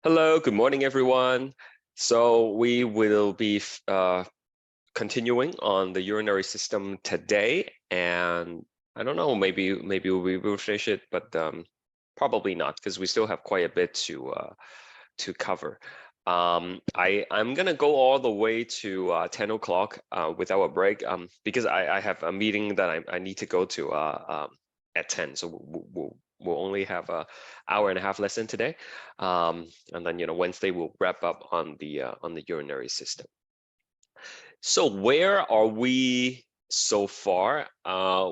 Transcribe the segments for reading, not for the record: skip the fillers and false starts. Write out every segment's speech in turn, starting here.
Hello, good morning, everyone. So we will be continuing on the urinary system today, and I don't know, maybe we will finish it, but probably not, because we still have quite a bit to cover. I'm gonna go all the way to 10 o'clock without a break, because I have a meeting that I need to go to at 10, so we'll only have a hour and a half lesson today, and then Wednesday we'll wrap up on the urinary system. So where are we so far?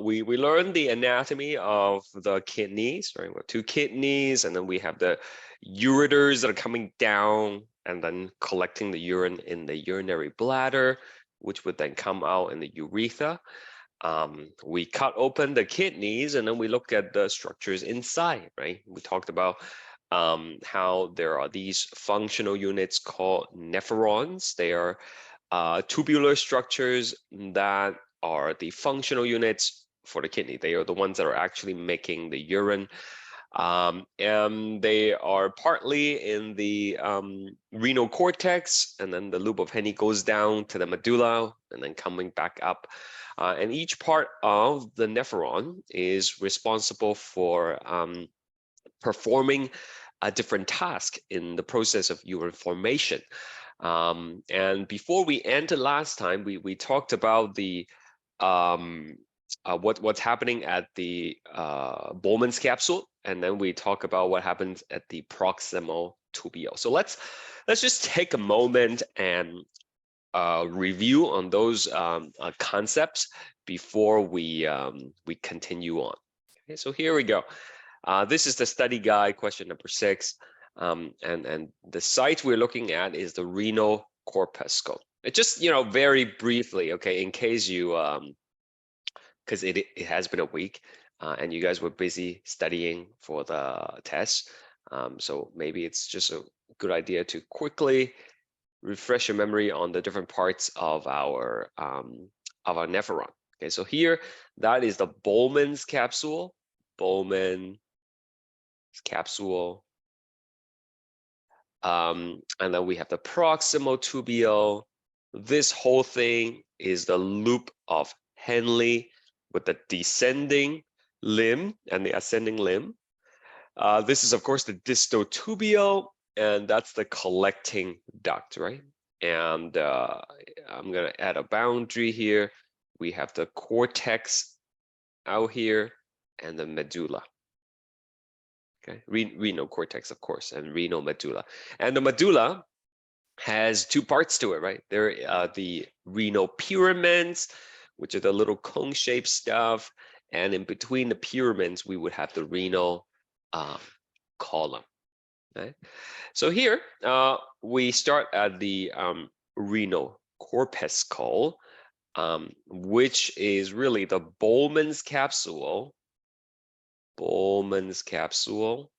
We learned the anatomy of the kidneys, right? We have two kidneys, and then we have the ureters that are coming down and then collecting the urine in the urinary bladder, which would then come out in the urethra. We cut open the kidneys and then we look at the structures inside, right? We talked about how there are these functional units called nephrons. They are tubular structures that are the functional units for the kidney. They are the ones that are actually making the urine. And they are partly in the renal cortex, and then the loop of Henle goes down to the medulla and then coming back up. And each part of the nephron is responsible for performing a different task in the process of urine formation. And before we ended last time, we talked about the what's happening at the Bowman's capsule, and then we talk about what happens at the proximal tubule. So let's just take a moment and review on those concepts before we continue on. Okay, so here we go. This is the study guide, question number 6. And the site we're looking at is the renal corpuscle. It just, very briefly, okay, in case you, because it has been a week and you guys were busy studying for the test. So maybe it's just a good idea to quickly refresh your memory on the different parts of our nephron. Okay, so here, that is the Bowman's capsule. Bowman's capsule. And then we have the proximal tubule. This whole thing is the loop of Henle with the descending limb and the ascending limb. This is, of course, the distal tubule, and that's the collecting duct, right? And I'm going to add a boundary here. We have the cortex out here and the medulla. Okay, renal cortex, of course, and renal medulla. And the medulla has two parts to it, right? There are the renal pyramids, which are the little cone-shaped stuff. And in between the pyramids, we would have the renal column. Okay? So here, we start at the renal corpuscle, which is really the Bowman's capsule. Bowman's capsule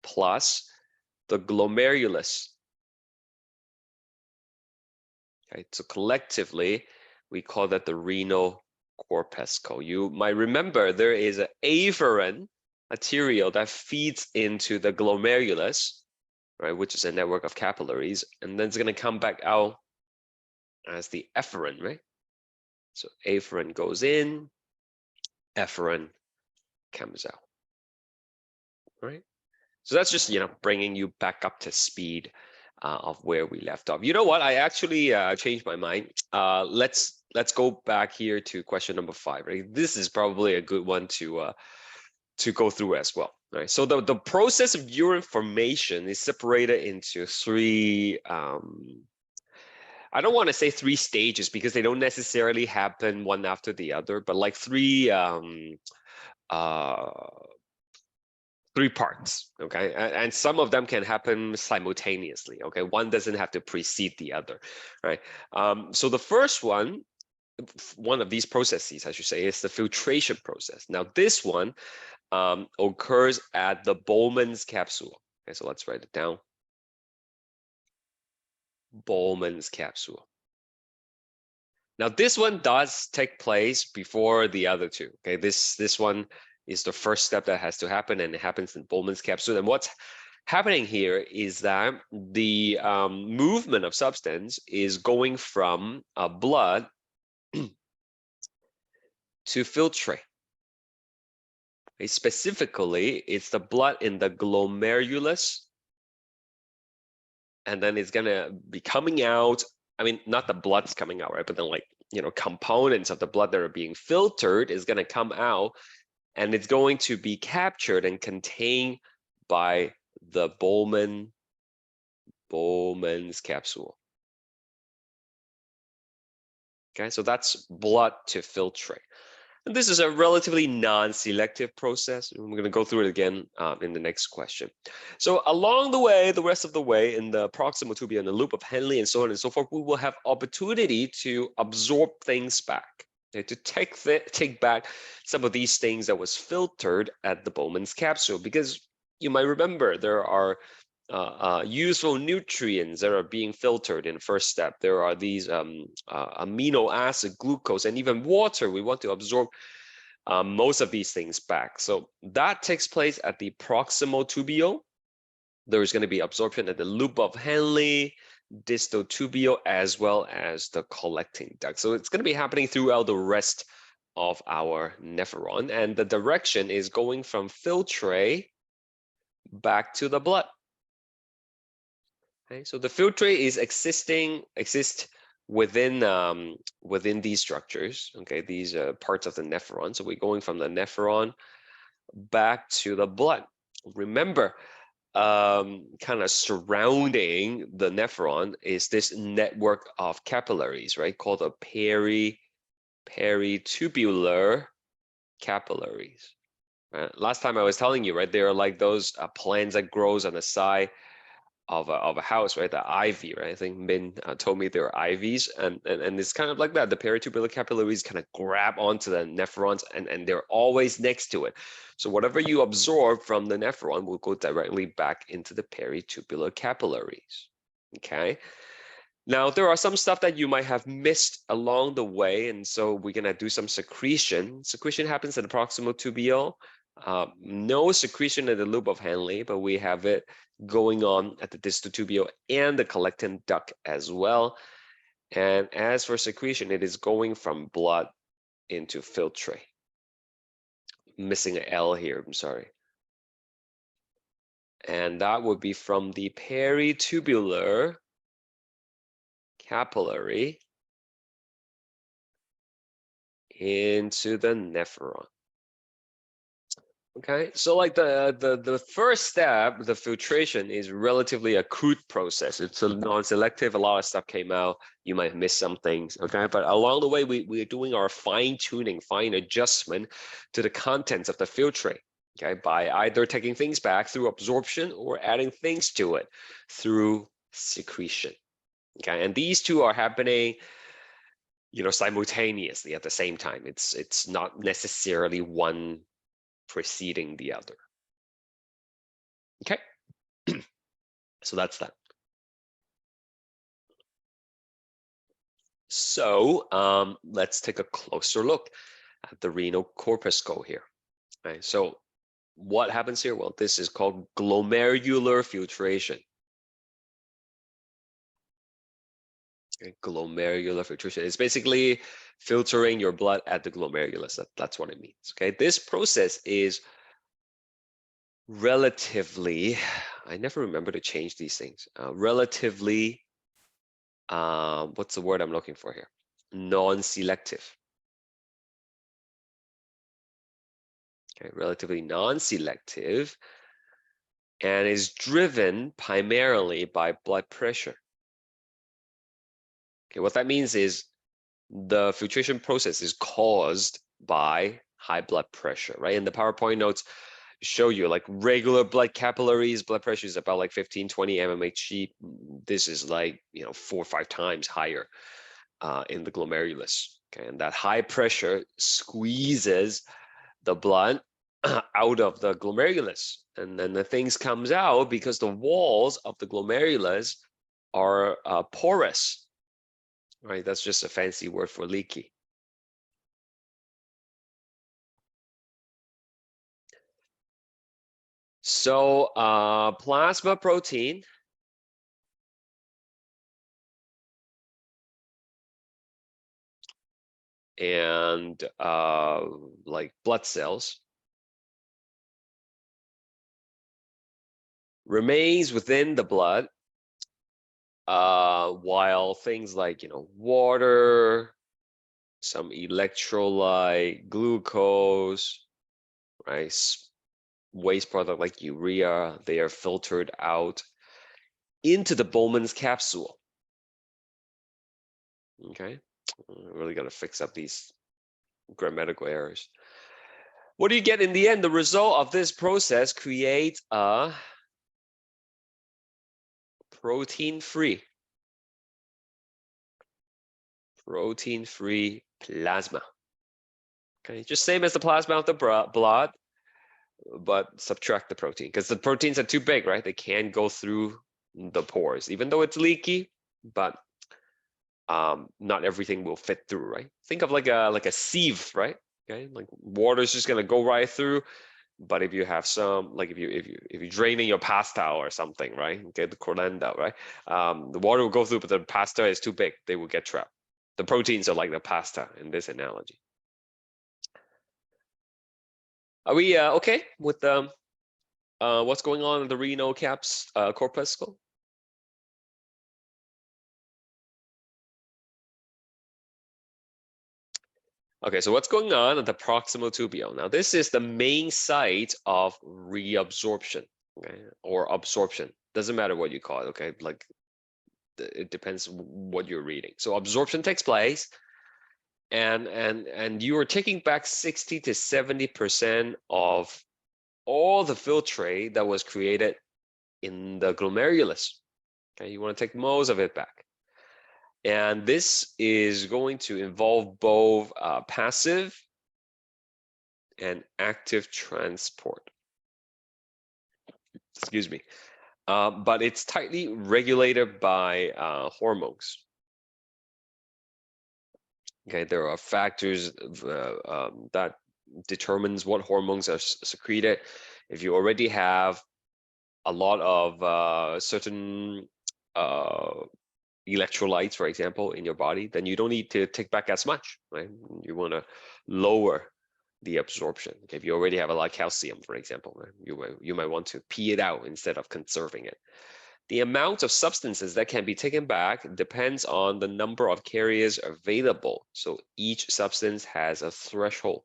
plus the glomerulus. Okay, so collectively, we call that the renal corpuscle. You might remember there is an afferent arteriole that feeds into the glomerulus, right, which is a network of capillaries, and then it's going to come back out as the efferent, right? So afferent goes in, efferent comes out, right? So that's just, bringing you back up to speed of where we left off. You know what? I actually changed my mind. Let's go back here to question number 5. Right? This is probably a good one to go through as well. Right? So the process of urine formation is separated into 3. I don't want to say 3 stages because they don't necessarily happen one after the other, but like 3 parts, okay? And some of them can happen simultaneously, okay? One doesn't have to precede the other, right? So the first one of these processes, I should say, is the filtration process. Now, this one occurs at the Bowman's capsule. Okay, so let's write it down. Bowman's capsule. Now, this one does take place before the other two, okay? This one is the first step that has to happen, and it happens in Bowman's capsule. And what's happening here is that the movement of substance is going from blood to filtrate. Okay, specifically, it's the blood in the glomerulus, and then it's gonna be coming out. I mean, not the blood's coming out, right? But then, like, components of the blood that are being filtered is gonna come out, and it's going to be captured and contained by the Bowman's capsule. Okay, so that's blood to filtrate. And this is a relatively non-selective process. We're going to go through it again in the next question. So along the way, the rest of the way, in the proximal tubule and the loop of Henle and so on and so forth, we will have opportunity to absorb things back, okay, to take back some of these things that was filtered at the Bowman's capsule. Because you might remember there are useful nutrients that are being filtered in the first step. There are these amino acid, glucose, and even water. We want to absorb most of these things back. So that takes place at the proximal tubule. There's going to be absorption at the loop of Henle, distal tubule, as well as the collecting duct. So it's going to be happening throughout the rest of our nephron. And the direction is going from filtrate back to the blood. Okay, so the filtrate is exist within these structures. Okay, these parts of the nephron. So we're going from the nephron back to the blood. Remember, kind of surrounding the nephron is this network of capillaries, right? Called the peritubular capillaries. Last time I was telling you, right? They are like those plants that grows on the side of a house, right? The ivy, right? I think Min told me there are ivies, and it's kind of like that. The peritubular capillaries kind of grab onto the nephrons, and they're always next to it. So whatever you absorb from the nephron will go directly back into the peritubular capillaries. Okay. Now there are some stuff that you might have missed along the way, and so we're gonna do some secretion. Secretion happens in the proximal tubule. No secretion in the loop of Henle, but we have it going on at the distal tubule and the collecting duct as well. And as for secretion, it is going from blood into filtrate. Missing an L here, I'm sorry. And that would be from the peritubular capillary into the nephron. Okay, so like the first step, the filtration, is relatively a crude process. It's a non-selective. A lot of stuff came out. You might miss some things. Okay, but along the way, we're doing our fine-tuning, fine adjustment to the contents of the filtrate. Okay, by either taking things back through absorption or adding things to it through secretion. Okay, and these two are happening, simultaneously at the same time. It's not necessarily one preceding the other. Okay, so that's that. So let's take a closer look at the renal corpuscle here. Okay, so what happens here? Well, this is called glomerular filtration. Okay, glomerular filtration. It's basically filtering your blood at the glomerulus. That's what it means. Okay, this process is relatively, I never remember to change these things. Relatively, what's the word I'm looking for here? Non-selective. Okay, relatively non-selective, and is driven primarily by blood pressure. Okay, what that means is the filtration process is caused by high blood pressure, right? And the PowerPoint notes show you like regular blood capillaries, blood pressure is about like 15, 20 mmHg. This is like, 4 or 5 times higher in the glomerulus. Okay, and that high pressure squeezes the blood out of the glomerulus, and then the things comes out because the walls of the glomerulus are porous, right? That's just a fancy word for leaky. So plasma protein and like blood cells remains within the blood, while things like, water, some electrolyte, glucose, right, waste product like urea, they are filtered out into the Bowman's capsule. Okay, I really got to fix up these grammatical errors. What do you get in the end? The result of this process creates a protein-free plasma. Okay, just same as the plasma of the blood, but subtract the protein because the proteins are too big, right? They can't go through the pores, even though it's leaky, but not everything will fit through, right? Think of like a sieve, right? Okay, like water is just gonna go right through. But if you have some, like if you're draining your pasta or something, right? Get the colander, right? The water will go through, but the pasta is too big. They will get trapped. The proteins are like the pasta in this analogy. Are we okay with what's going on in the renal corpuscle? Okay, so what's going on at the proximal tubule? Now, this is the main site of reabsorption, okay, or absorption. Doesn't matter what you call it, okay? Like, it depends what you're reading. So absorption takes place, and you are taking back 60 to 70% of all the filtrate that was created in the glomerulus. Okay, you want to take most of it back. And this is going to involve both passive and active transport. Excuse me. But it's tightly regulated by hormones. Okay, there are factors that determines what hormones are secreted. If you already have a lot of certain electrolytes, for example, in your body, then you don't need to take back as much, right? You want to lower the absorption. If you already have a lot of calcium, for example, right? You might want to pee it out instead of conserving it. The amount of substances that can be taken back depends on the number of carriers available. So each substance has a threshold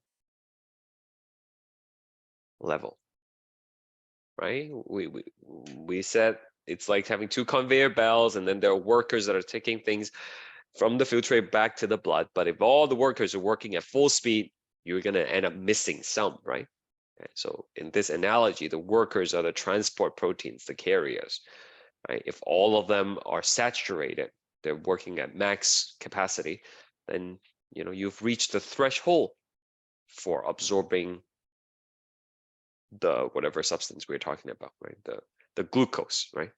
level, right? We said it's like having two conveyor belts, and then there are workers that are taking things from the filtrate back to the blood. But if all the workers are working at full speed, you're going to end up missing some, right? Okay, so in this analogy, the workers are the transport proteins, the carriers, right? If all of them are saturated, they're working at max capacity, then you've reached the threshold for absorbing the whatever substance we're talking about, right? The glucose, right?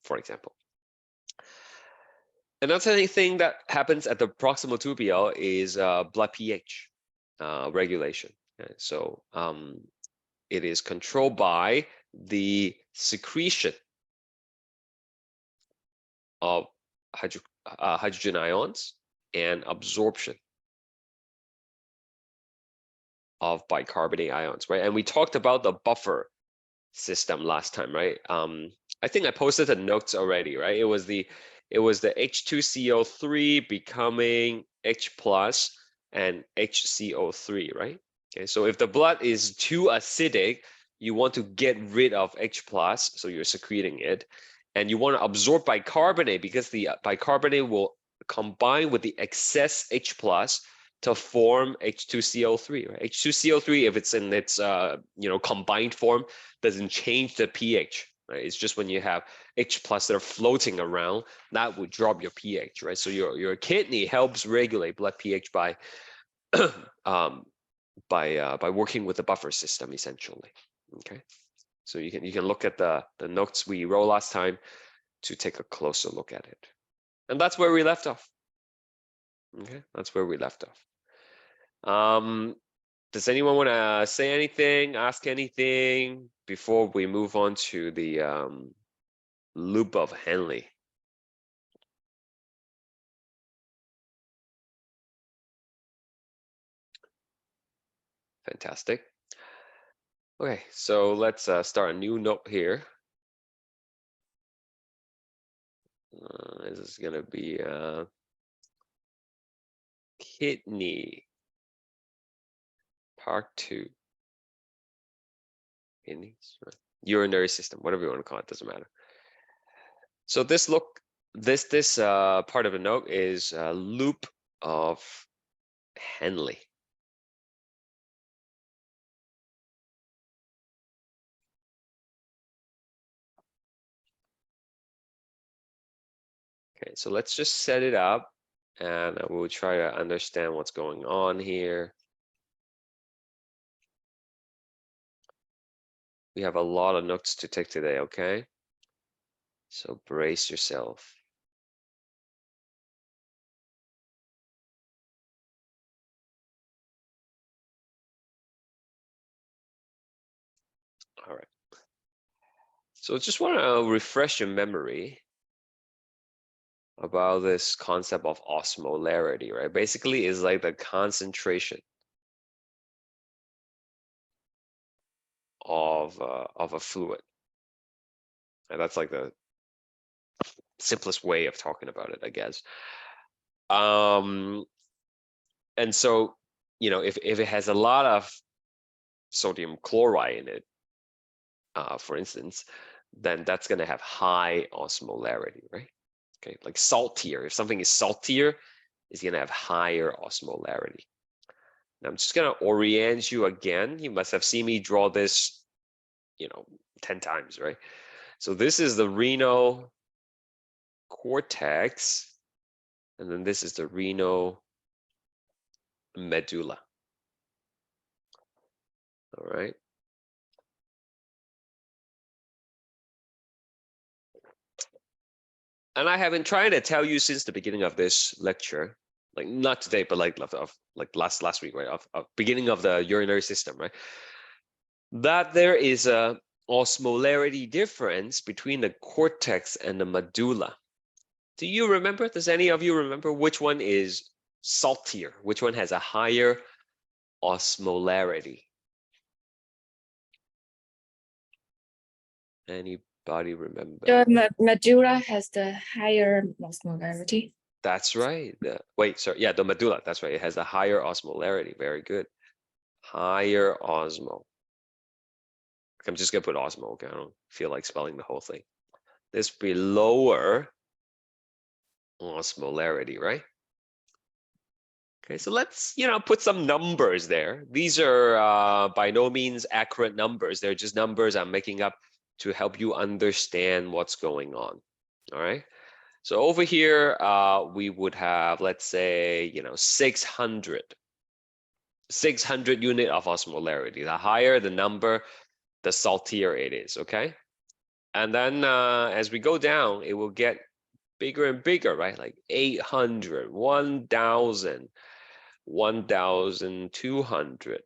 For example. Another thing that happens at the proximal tubule is blood pH regulation. Okay? So it is controlled by the secretion of hydrogen ions and absorption of bicarbonate ions, right? And we talked about the buffer system last time, right? I think I posted the notes already, right? It was the H2CO3 becoming H plus and HCO3, right? Okay, so if the blood is too acidic, you want to get rid of H plus, so you're secreting it, and you want to absorb bicarbonate because the bicarbonate will combine with the excess H plus to form H2CO3, right? H2CO3, if it's in its combined form, doesn't change the pH, right? It's just when you have H plus that are floating around, that would drop your pH, right? So your kidney helps regulate blood pH by by working with the buffer system, essentially. Okay, so you can look at the notes we wrote last time to take a closer look at it, and that's where we left off. Okay, that's where we left off. Does anyone want to say anything, ask anything before we move on to the loop of Henle? Fantastic. Okay, so let's start a new note here. This is gonna be kidney part 2. Kidneys, urinary system, whatever you want to call it, doesn't matter. So this part of the note is loop of Henle. Okay, so let's just set it up and we'll try to understand what's going on here. We have a lot of notes to take today, okay? So brace yourself. All right. So just want to refresh your memory about this concept of osmolarity, right? Basically, is like the concentration of a fluid, and that's like the simplest way of talking about it, I guess. And so, you know, if it has a lot of sodium chloride in it, for instance, then that's going to have high osmolarity, right? Okay, like saltier. If something is saltier, it's going to have higher osmolarity. Now I'm just going to orient you again. You must have seen me draw this, 10 times, right? So this is the renal cortex, and then this is the renal medulla. All right. And I have been trying to tell you since the beginning of this lecture, like not today, but like last week, right? Of beginning of the urinary system, right? That there is a osmolarity difference between the cortex and the medulla. Do you remember? Does any of you remember which one is saltier? Which one has a higher osmolarity? Anybody remember? The medulla has the higher osmolarity. That's right. Wait, sorry. Yeah, the medulla. That's right. It has a higher osmolarity. Very good. Higher osmo. I'm just gonna put osmo. Okay, I don't feel like spelling the whole thing. This be lower osmolarity, right? Okay, so let's put some numbers there. These are by no means accurate numbers. They're just numbers I'm making up to help you understand what's going on. All right. So over here, we would have, let's say, 600 unit of osmolarity. The higher the number, the saltier it is, okay? And then as we go down, it will get bigger and bigger, right? Like 800, 1000, 1200.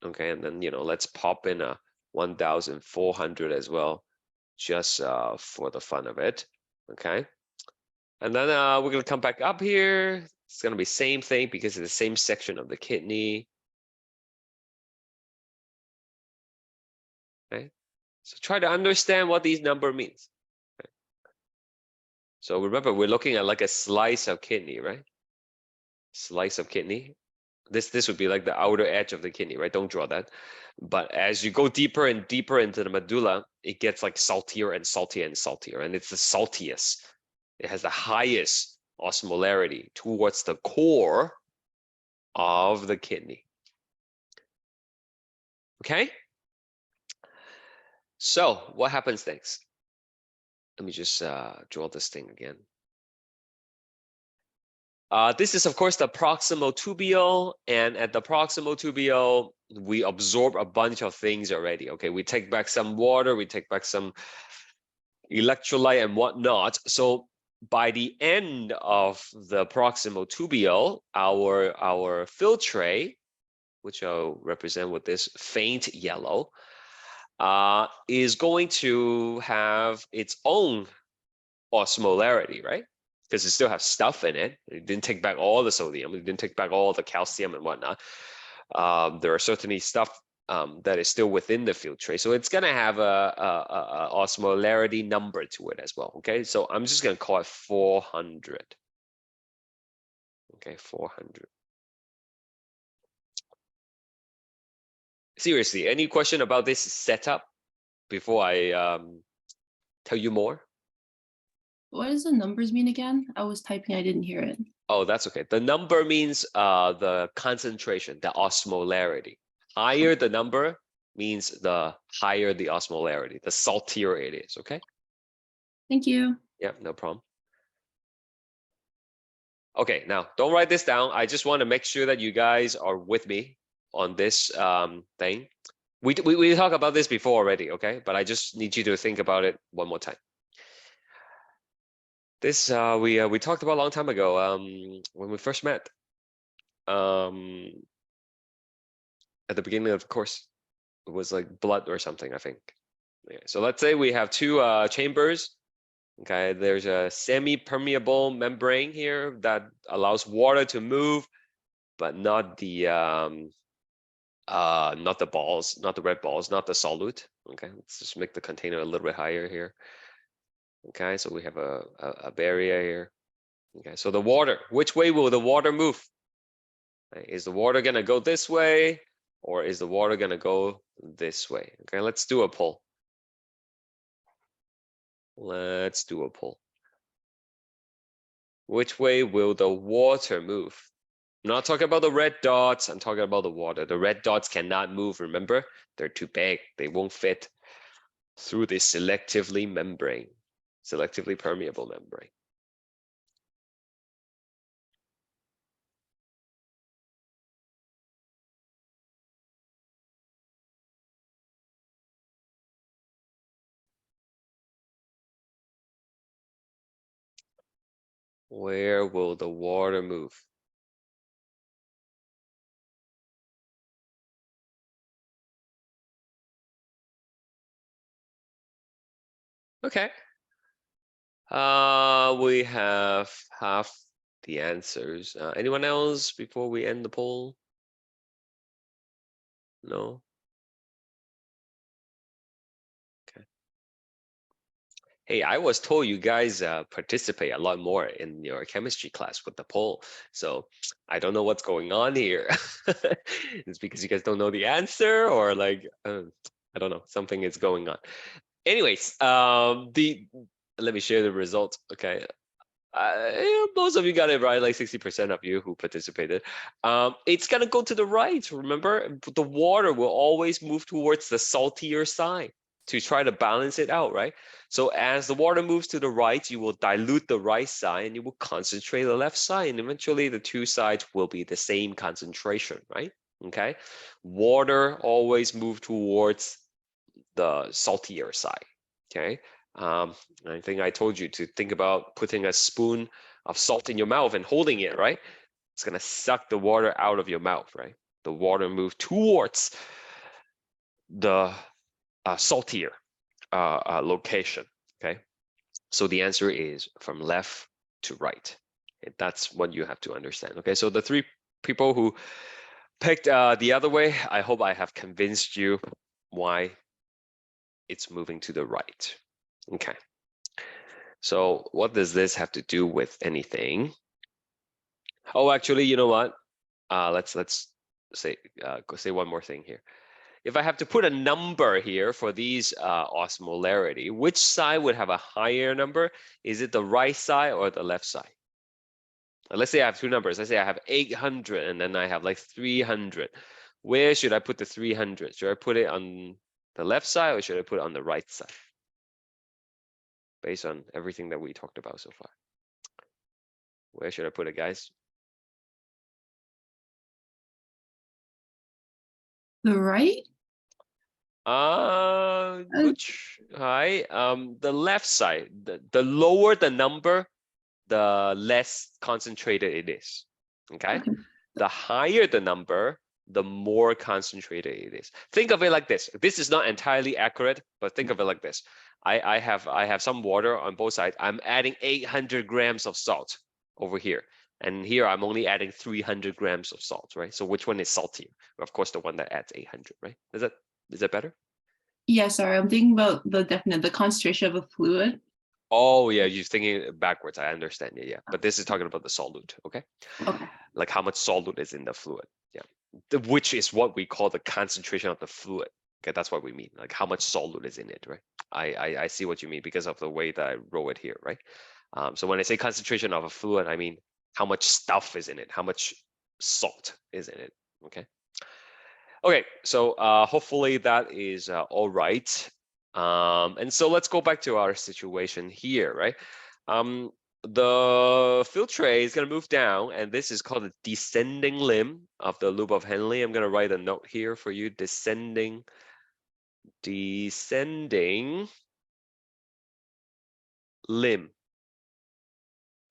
Okay, and then let's pop in a 1400 as well, just for the fun of it. Okay, and then we're gonna come back up here. It's gonna be same thing because it's the same section of the kidney. Okay, so try to understand what these number means. Okay. So remember, we're looking at like a slice of kidney, right? Slice of kidney. This would be like the outer edge of the kidney, right? Don't draw that. But as you go deeper and deeper into the medulla, it gets like saltier and saltier and saltier, and it's the saltiest. It has the highest osmolarity towards the core of the kidney. Okay? So what happens next? Let me just draw this thing again. This is, of course, the proximal tubule, and at the proximal tubule, we absorb a bunch of things already. Okay, we take back some water, we take back some electrolyte and whatnot. So by the end of the proximal tubule, our filtrate which I'll represent with this faint yellow, is going to have its own osmolarity, right? Because it still has stuff in it. It didn't take back all the sodium. It didn't take back all the calcium and whatnot. There are certainly stuff that is still within the filtrate. So it's going to have a osmolarity number to it as well. Okay, so I'm just going to call it 400. Okay, 400. Seriously, any question about this setup before I tell you more? What does the numbers mean again? I was typing, I didn't hear it. Oh, that's okay. The number means the concentration, the osmolarity. Higher the number means the higher the osmolarity, the saltier it is, okay? Thank you. Yeah, no problem. Okay, now don't write this down. I just want to make sure that you guys are with me on this thing. We talked about this before already, okay? But I just need you to think about it one more time. This we talked about a long time ago when we first met. At the beginning of the course, it was like blood or something, I think. Okay, so let's say we have two chambers. Okay, there's a semi-permeable membrane here that allows water to move, but not the balls, not the red balls, not the solute. Okay, let's just make the container a little bit higher here. Okay, so we have a barrier here. Okay, so the water, which way will the water move? Okay, is the water gonna go this way, or is the water gonna go this way? Okay, let's do a poll. Let's do a poll. Which way will the water move? I'm not talking about the red dots, I'm talking about the water. The red dots cannot move, remember? They're too big, they won't fit through the selectively permeable membrane. Where will the water move? Okay. We have half the answers. Anyone else before we end the poll? No? Okay. Hey, I was told you guys participate a lot more in your chemistry class with the poll. So I don't know what's going on here. It's because you guys don't know the answer, or like, I don't know, something is going on. Anyways, let me share the results. Okay. Most of you got it right, like 60% of you who participated. It's gonna go to the right. Remember, the water will always move towards the saltier side to try to balance it out, right? So as the water moves to the right, you will dilute the right side and you will concentrate the left side, and eventually the two sides will be the same concentration, right? Okay. Water always move towards the saltier side. Okay. I think I told you to think about putting a spoon of salt in your mouth and holding it, right? It's gonna suck the water out of your mouth, right? The water move towards the saltier location, okay? So the answer is from left to right. Okay, that's what you have to understand, okay? So the three people who picked the other way, I hope I have convinced you why it's moving to the right. Okay. So what does this have to do with anything? Oh, actually, you know what? Let's say say one more thing here. If I have to put a number here for these osmolarity, which side would have a higher number? Is it the right side or the left side? Let's say I have two numbers. Let's say I have 800 and then I have like 300. Where should I put the 300? Should I put it on the left side or should I put it on the right side? Based on everything that we talked about so far. Where should I put it, guys? The right? Which hi, the left side. The lower the number, the less concentrated it is. Okay. The higher the number, the more concentrated it is. Think of it like this. This is not entirely accurate, but think of it like this. I have some water on both sides. I'm adding 800 grams of salt over here. And here I'm only adding 300 grams of salt, right? So which one is saltier? Of course, the one that adds 800, right? Is that better? Yeah, sorry, I'm thinking about the concentration of a fluid. Oh yeah, you're thinking backwards. I understand. Yeah. But this is talking about the solute, okay? Okay. Like how much solute is in the fluid. Yeah. Which is what we call the concentration of the fluid. Okay, that's what we mean. Like how much solute is in it, right? I see what you mean because of the way that I wrote it here, right? So when I say concentration of a fluid, I mean how much stuff is in it, how much salt is in it. Okay. Okay, so hopefully that is all right. And so let's go back to our situation here, right? The field tray is going to move down, and this is called the descending limb of the loop of Henle. I'm going to write a note here for you, descending limb.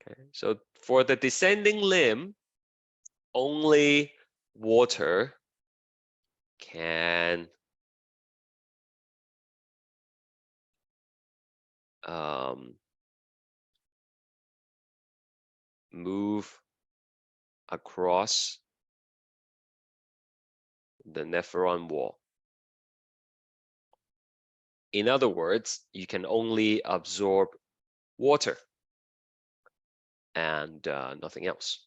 Okay, so for the descending limb, only water can move across the nephron wall. In other words, you can only absorb water and nothing else.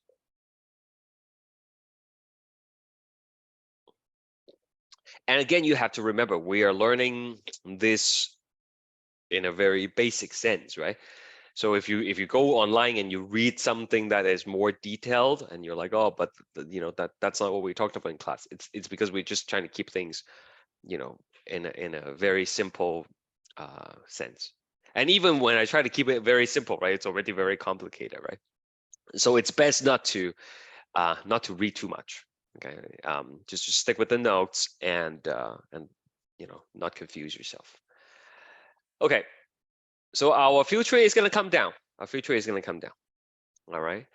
And again, you have to remember, we are learning this in a very basic sense, right? So if you go online and you read something that is more detailed and you're like, oh, but you know that's not what we talked about in class. It's because we're just trying to keep things, you know, in a very simple sense. And even when I try to keep it very simple, right, it's already very complicated, right? So it's best not to read too much. Okay, just stick with the notes and you know, not confuse yourself. Okay, so our field tray is going to come down. Our field tray is going to come down. All right.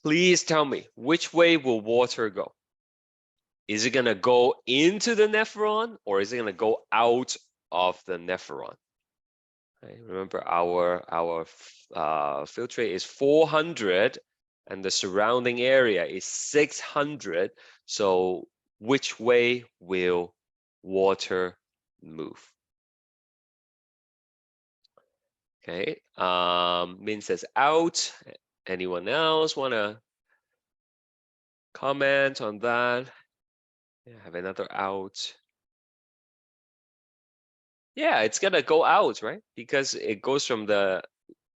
Please tell me, which way will water go? Is it going to go into the nephron or is it going to go out of the nephron? Okay, remember our field tray is 400 and the surrounding area is 600. So which way will water move? Okay, Min says out. Anyone else want to comment on that? Yeah, have another out. Yeah, it's gonna go out, right? Because it goes from the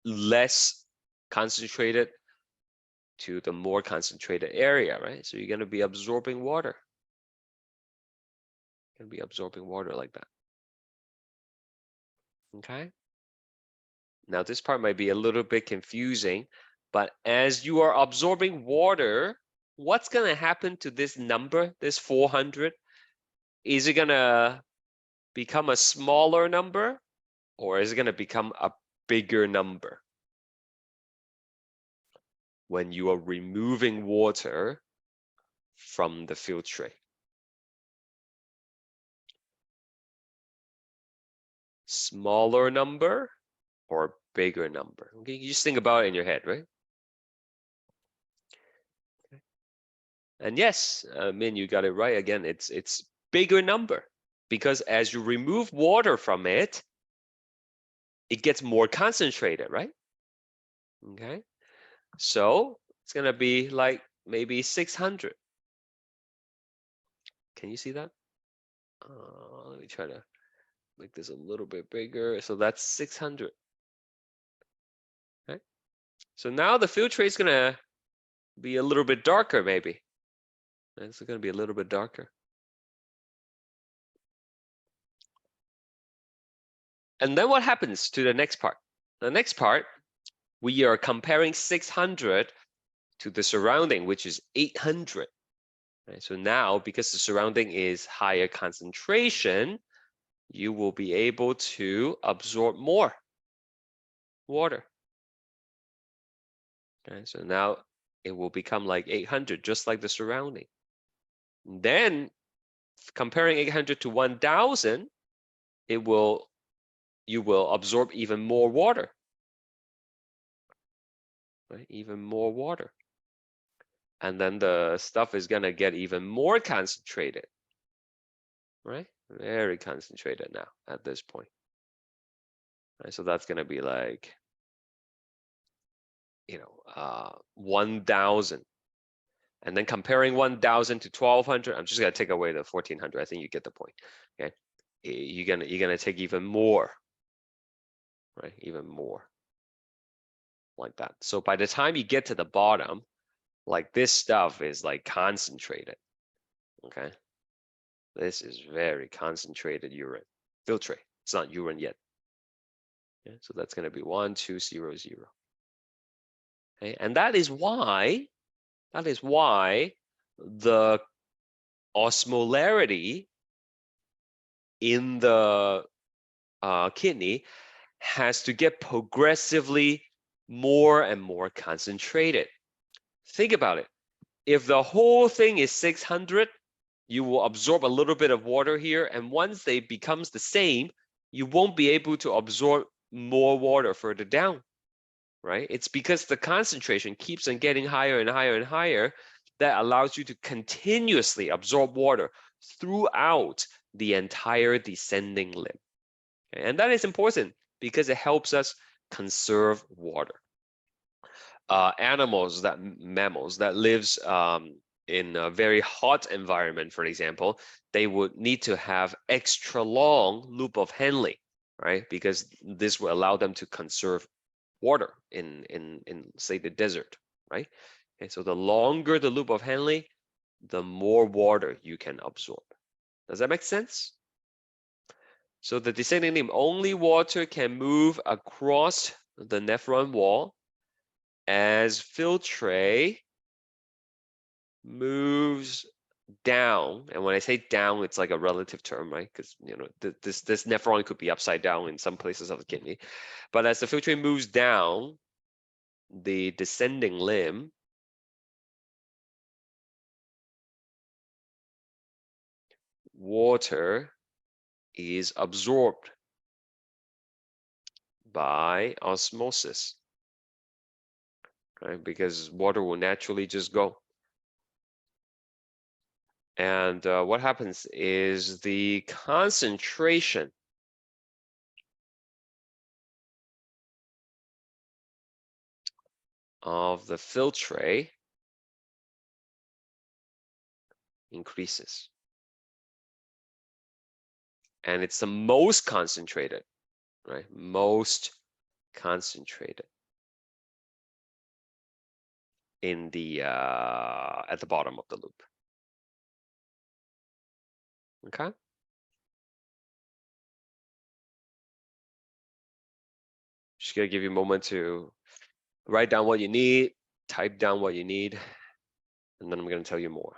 less concentrated to the more concentrated area, right? So you're gonna be absorbing water. You're gonna be absorbing water like that. Okay. Now this part might be a little bit confusing, but as you are absorbing water, what's gonna happen to this number, this 400? Is it gonna become a smaller number or is it gonna become a bigger number? When you are removing water from the field tray. Smaller number or bigger number? Okay, you just think about it in your head, right? Okay. And yes, Min, you got it right again. It's bigger number because as you remove water from it, it gets more concentrated, right? Okay, so it's gonna be like maybe 600. Can you see that? Let me try to make this a little bit bigger. So that's 600. Okay. So now the field tray is gonna be a little bit darker, maybe. It's gonna be a little bit darker. And then what happens to the next part? The next part, we are comparing 600 to the surrounding, which is 800. Right? So now, because the surrounding is higher concentration, you will be able to absorb more water. Okay, so now it will become like 800, just like the surrounding. Then comparing 800 to 1000, you will absorb even more water, right? Even more water. And then the stuff is gonna get even more concentrated, right? Very concentrated now at this point. Right, so that's gonna be like, 1000. And then comparing 1000 to 1200, I'm just gonna take away the 1400. I think you get the point. Okay, you're gonna take even more, right? Even more like that. So by the time you get to the bottom, like this stuff is like concentrated. Okay, this is very concentrated urine. Filtrate. It's not urine yet. Okay, so that's gonna be 1200. Okay, and that is why the osmolarity in the kidney has to get progressively more and more concentrated. Think about it. If the whole thing is 600, you will absorb a little bit of water here, and once they becomes the same, you won't be able to absorb more water further down, right? It's because the concentration keeps on getting higher and higher and higher that allows you to continuously absorb water throughout the entire descending limb. Okay? And that is important because it helps us conserve water. Mammals that lives in a very hot environment, for example, they would need to have extra long loop of Henle, right? Because this will allow them to conserve water in say the desert, right? Okay, so the longer the loop of Henle, the more water you can absorb. Does that make sense? So the descending limb, only water can move across the nephron wall as filtrate moves down. And when I say down, it's like a relative term, right? Because this nephron could be upside down in some places of the kidney. But as the filtrate moves down the descending limb, water is absorbed by osmosis, right? Because water will naturally just go. And what happens is the concentration of the filtrate increases. And it's the most concentrated, right? Most concentrated in the at the bottom of the loop. Okay. Just gonna give you a moment to write down what you need, type down what you need, and then I'm gonna tell you more.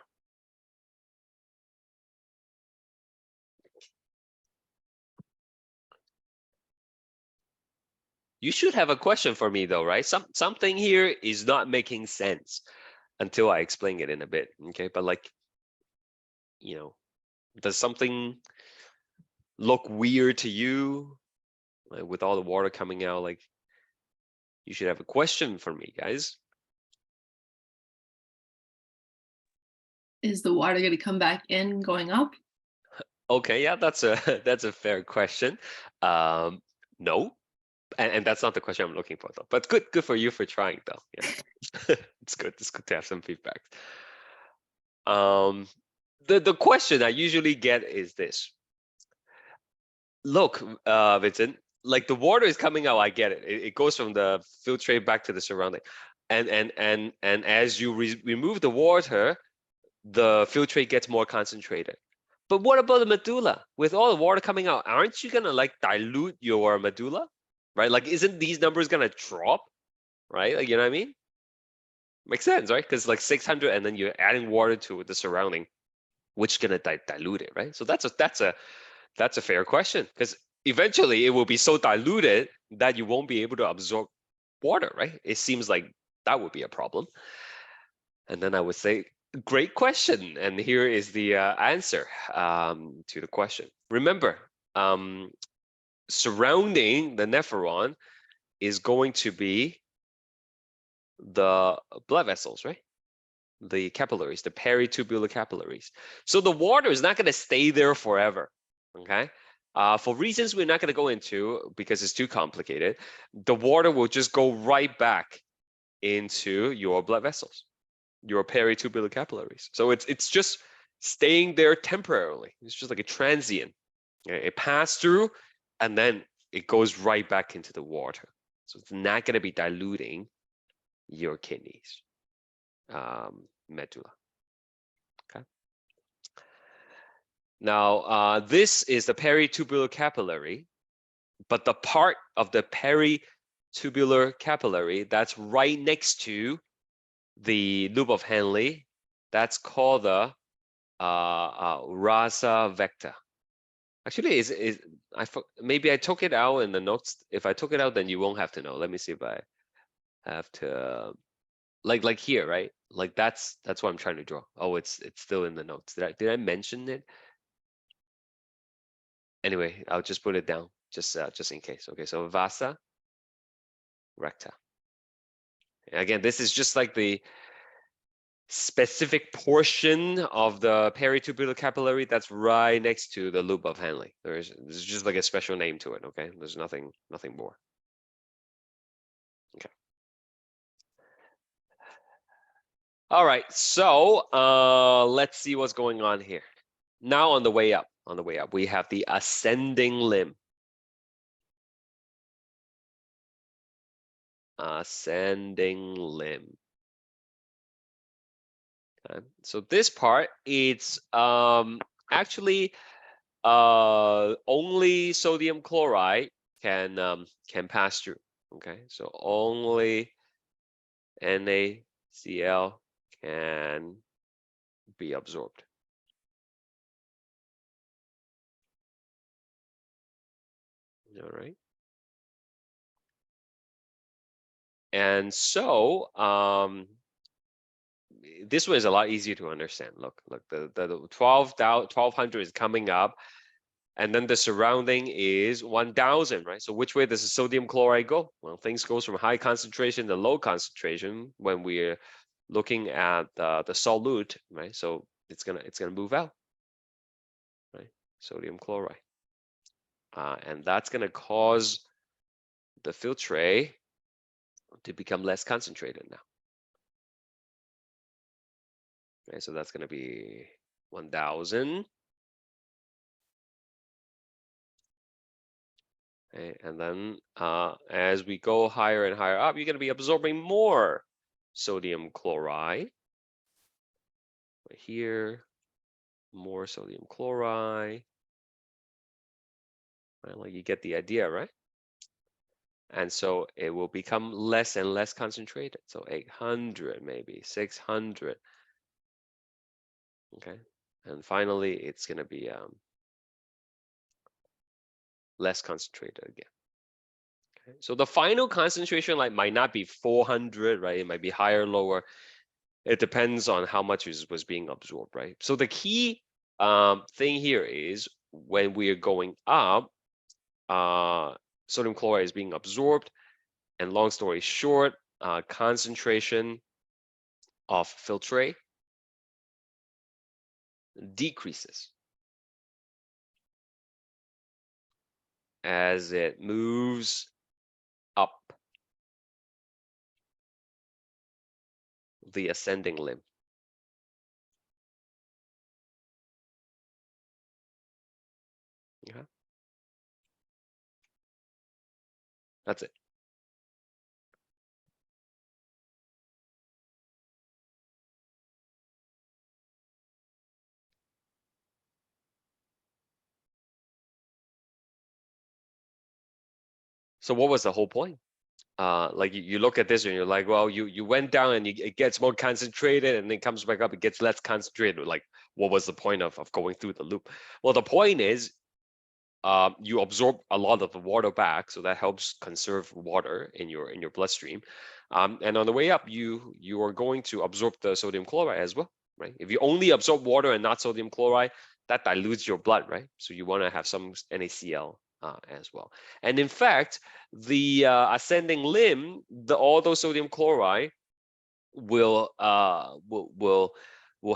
You should have a question for me though, right? Something here is not making sense until I explain it in a bit, okay? But like, does something look weird to you? Like with all the water coming out, like you should have a question for me, guys. Is the water going to come back in going up? Okay, yeah, that's a that's a fair question. No, and that's not the question I'm looking for though. But good for you for trying though. Yeah, it's good to have some feedback. The question I usually get is this. Look, Vincent, like the water is coming out, I get it. It goes from the filtrate back to the surrounding, and as you remove the water, the filtrate gets more concentrated. But what about the medulla? With all the water coming out, aren't you gonna like dilute your medulla, right? Like, isn't these numbers gonna drop, right? Like, you know what I mean? Makes sense, right? Because like 600, and then you're adding water to the surrounding, which is gonna dilute it, right? So that's a fair question, because eventually it will be so diluted that you won't be able to absorb water, right? It seems like that would be a problem. And then I would say, Great question, and here is the answer to the question. Remember, surrounding the nephron is going to be the blood vessels, right? The capillaries, the peritubular capillaries. So the water is not going to stay there forever, okay? For reasons we're not going to go into because it's too complicated, the water will just go right back into your blood vessels, your peritubular capillaries. So it's just staying there temporarily. It's just like a transient. Okay? It passed through and then it goes right back into the water. So it's not going to be diluting your kidneys, medulla. Okay. Now, this is the peritubular capillary, but the part of the peritubular capillary that's right next to the loop of Henle, that's called the rasa vecta. Actually, maybe I took it out in the notes. If I took it out, then you won't have to know. Let me see if I have to, like here, right? Like that's what I'm trying to draw. Oh, it's still in the notes. Did I mention it? Anyway, I'll just put it down just in case. Okay, so vasa recta. Again, this is just like the specific portion of the peritubular capillary that's right next to the loop of Henle. There's just like a special name to it. Okay, there's nothing more. Okay. All right, so let's see what's going on here. Now on the way up, we have the ascending limb. Ascending limb. Okay. So this part, it's actually only sodium chloride can pass through. Okay, so only NaCl can be absorbed. All right. And so this one is a lot easier to understand. Look, the 1200 is coming up, and then the surrounding is 1000, right? So which way does the sodium chloride go? Well, things goes from high concentration to low concentration when we're looking at the solute, right? So it's gonna move out, right? Sodium chloride, and that's gonna cause the filtrate to become less concentrated now. Okay, so that's gonna be 1000. Okay, and then as we go higher and higher up, you're gonna be absorbing more sodium chloride. Right here, more sodium chloride. Right, like you get the idea, right? And so it will become less and less concentrated. So 800, maybe 600. Okay, and finally it's gonna be less concentrated again. Okay, so the final concentration like might not be 400, right? It might be higher, lower. It depends on how much was being absorbed, right? So the key thing here is when we are going up, sodium chloride is being absorbed, and long story short, concentration of filtrate decreases as it moves up the ascending limb. Okay. That's it. So what was the whole point? Like you look at this and you're like, well, you went down and it gets more concentrated and then comes back up, it gets less concentrated. Like, what was the point of going through the loop? Well, the point is you absorb a lot of the water back, so that helps conserve water in your bloodstream. And on the way up, you are going to absorb the sodium chloride as well. right? If you only absorb water and not sodium chloride, that dilutes your blood, right? So you want to have some NaCl as well. And in fact, the ascending limb, all those sodium chloride will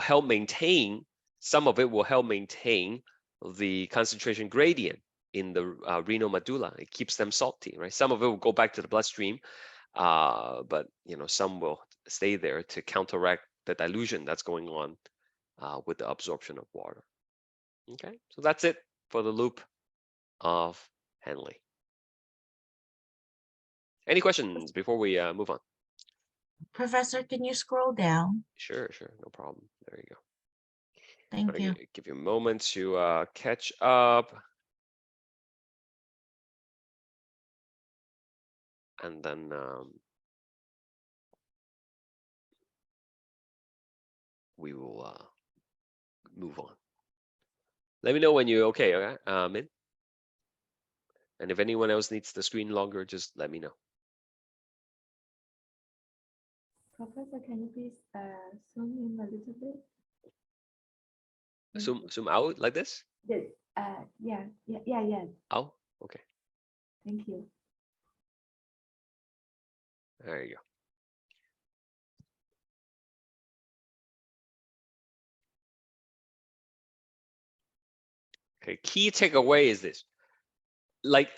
help maintain, some of it will help maintain the concentration gradient in the renal medulla. It keeps them salty, right? Some of it will go back to the bloodstream, but some will stay there to counteract the dilution that's going on with the absorption of water. Okay, so that's it for the loop of Henle. Any questions before we move on? Professor, can you scroll down? Sure, no problem. There you go. Thank you. Give you a moment to catch up. And then we will move on. Let me know when you're okay, Min? And if anyone else needs the screen longer, just let me know. Professor, can you please zoom in a little bit? Zoom out like this? Yes. Yeah. Oh, okay. Thank you. There you go. Okay, key takeaway is this. Like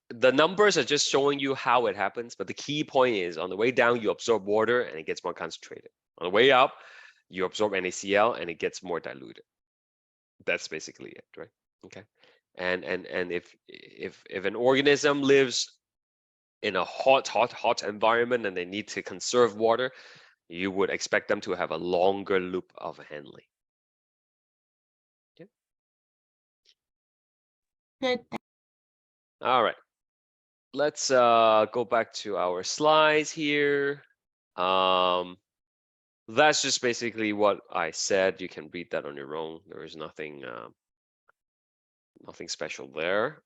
the numbers are just showing you how it happens, but the key point is on the way down, you absorb water and it gets more concentrated. On the way up, you absorb NaCl and it gets more diluted. That's basically it, right? Okay. And if an organism lives in a hot environment and they need to conserve water, you would expect them to have a longer loop of Henle. Okay. Good. All right. Let's go back to our slides here. That's just basically what I said. You can read that on your own. There is nothing special there.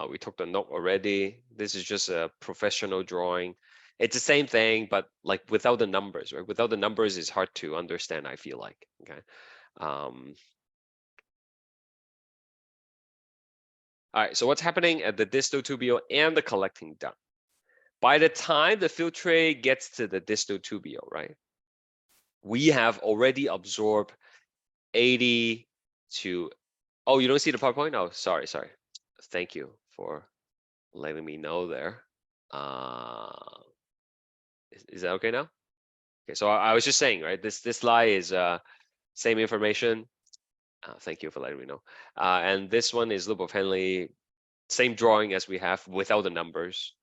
We took the note already. This is just a professional drawing. It's the same thing, but like without the numbers, right? Without the numbers, it's hard to understand, I feel like, okay? All right, so what's happening at the distal tubule and the collecting duct? By the time the filtrate gets to the distal tubule, right? We have already absorbed 80 to, oh, you don't see the PowerPoint? Oh, sorry. Thank you for letting me know there. Is that okay now? Okay, so I was just saying, right? This slide is same information. Thank you for letting me know. And this one is loop of Henle, same drawing as we have without the numbers.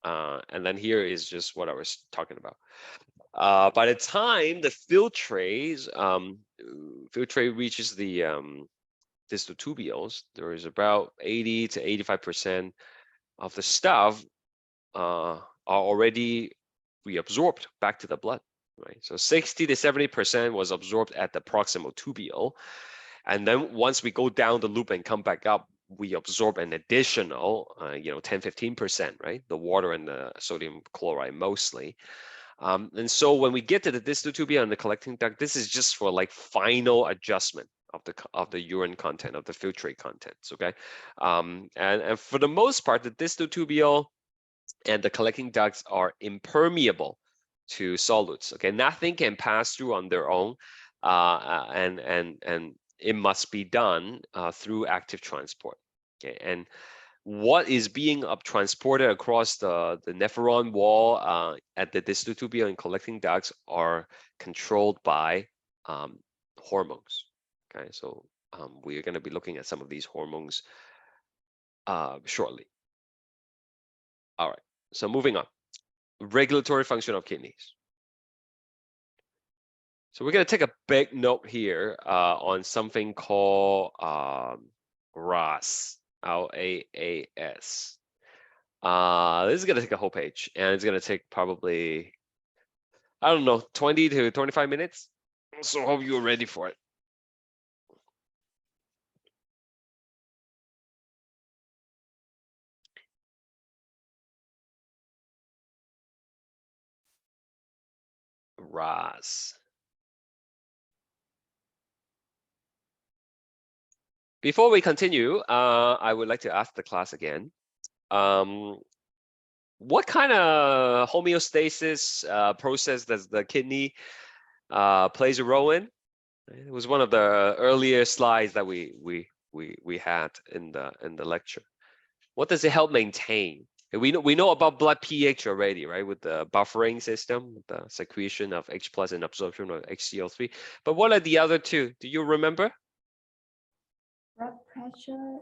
And then here is just what I was talking about. By the time the filtrate reaches the distal tubules, there is about 80 to 85% of the stuff are already reabsorbed back to the blood, right? So 60 to 70% was absorbed at the proximal tubule. And then once we go down the loop and come back up, we absorb an additional, 10, 15%, right? The water and the sodium chloride mostly. And so when we get to the distal tubule and the collecting duct, this is just for like final adjustment of the urine content, of the filtrate contents, okay? And for the most part, the distal tubule and the collecting ducts are impermeable to solutes, okay? Nothing can pass through on their own, and it must be done through active transport, okay? And what is being transported across the nephron wall at the distal tubule and collecting ducts are controlled by hormones. Okay, so we are going to be looking at some of these hormones shortly. All right, so moving on. Regulatory function of kidneys. So we're going to take a big note here on something called RAS. RAAS. This is gonna take a whole page, and it's gonna take probably, I don't know, 20 to 25 minutes. So hope you're ready for it. RAS. Before we continue, I would like to ask the class again. What kind of homeostasis process does the kidney plays a role in? It was one of the earlier slides that we had in the lecture. What does it help maintain? We know about blood pH already, right? With the buffering system, the secretion of H+ and absorption of HCl3. But what are the other two? Do you remember? Blood pressure.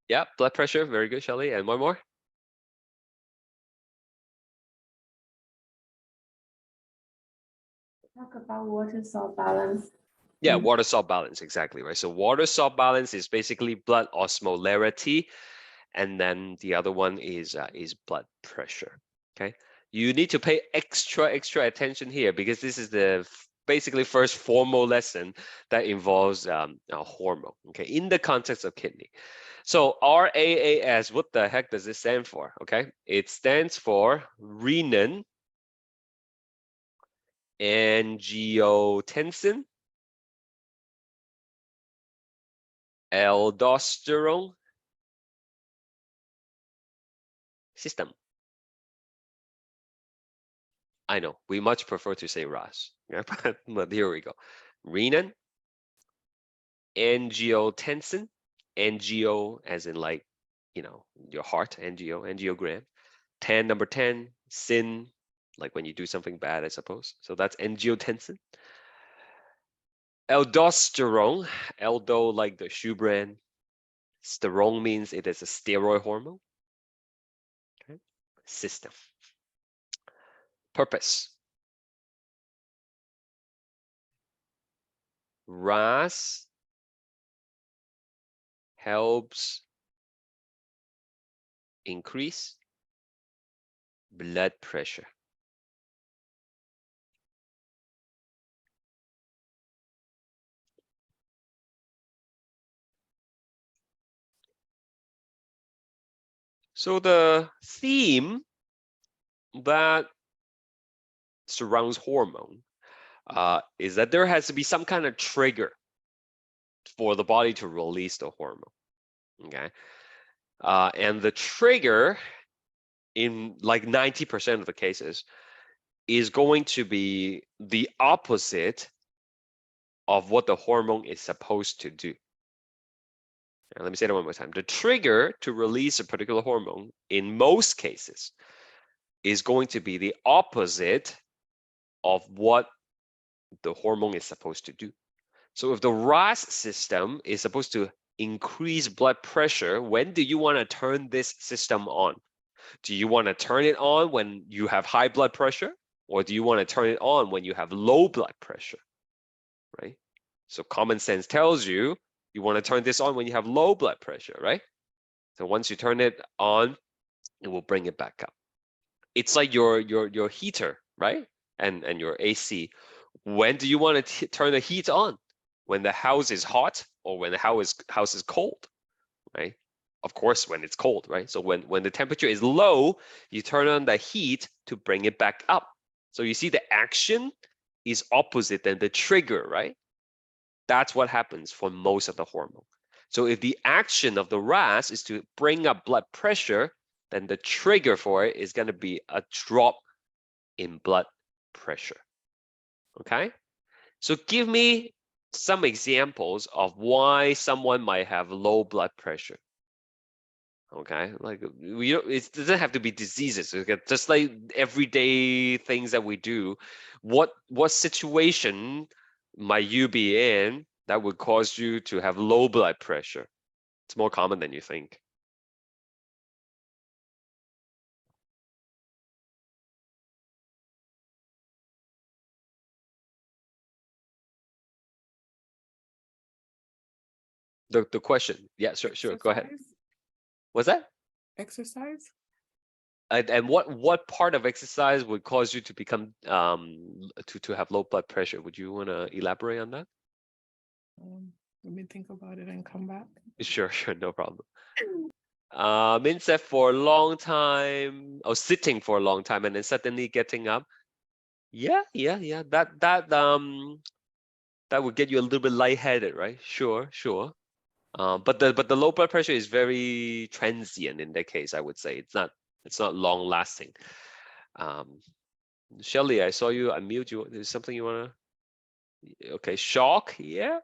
Yeah, blood pressure. Very good, Shelley. And one more. Talk about water salt balance. Yeah, water salt balance, exactly, right? So water salt balance is basically blood osmolarity, and then the other one is blood pressure. Okay, you need to pay extra attention here because this is the basically first formal lesson that involves a hormone. Okay, in the context of kidney. So RAAS, what the heck does it stand for? Okay, it stands for renin angiotensin aldosterone system. I know we much prefer to say RAS, yeah, but here we go. Renin, angiotensin, angio as in like, you know, your heart, angiogram. 10, number 10, sin, like when you do something bad, I suppose. So that's angiotensin. Aldosterone, aldo like the shoe brand. Sterone means it is a steroid hormone. Okay. System. Purpose. RAS helps increase blood pressure. So the theme that surrounds hormone is that there has to be some kind of trigger for the body to release the hormone. Okay, and the trigger in like 90% of the cases is going to be the opposite of what the hormone is supposed to do. Now, let me say that one more time. The trigger to release a particular hormone in most cases is going to be the opposite of what the hormone is supposed to do. So if the RAS system is supposed to increase blood pressure, when do you want to turn this system on? Do you want to turn it on when you have high blood pressure? Or do you want to turn it on when you have low blood pressure, right? So common sense tells you you want to turn this on when you have low blood pressure, right? So once you turn it on, it will bring it back up. It's like your heater, right? And your AC. When do you want to turn the heat on? When the house is hot or when the house is cold, right? Of course, when it's cold, right? So when the temperature is low, you turn on the heat to bring it back up. So you see the action is opposite than the trigger, right? That's what happens for most of the hormone. So if the action of the RAS is to bring up blood pressure, then the trigger for it is going to be a drop in blood pressure. Okay? So give me some examples of why someone might have low blood pressure. Okay, like it doesn't have to be diseases. Okay? Just like everyday things that we do, what situation might you be in that would cause you to have low blood pressure? It's more common than you think. The question, yeah, sure, go ahead. Exercise? What's that? Exercise? And what part of exercise would cause you to become to have low blood pressure? Would you want to elaborate on that? Let me think about it and come back. Sure, no problem. Min said for a long time, or sitting for a long time and then suddenly getting up. Yeah. That would get you a little bit lightheaded, right? Sure. But the low blood pressure is very transient in that case. I would say it's not long lasting. Shelly, I saw you unmute you. There's something you wanna? Okay, shock. Yeah.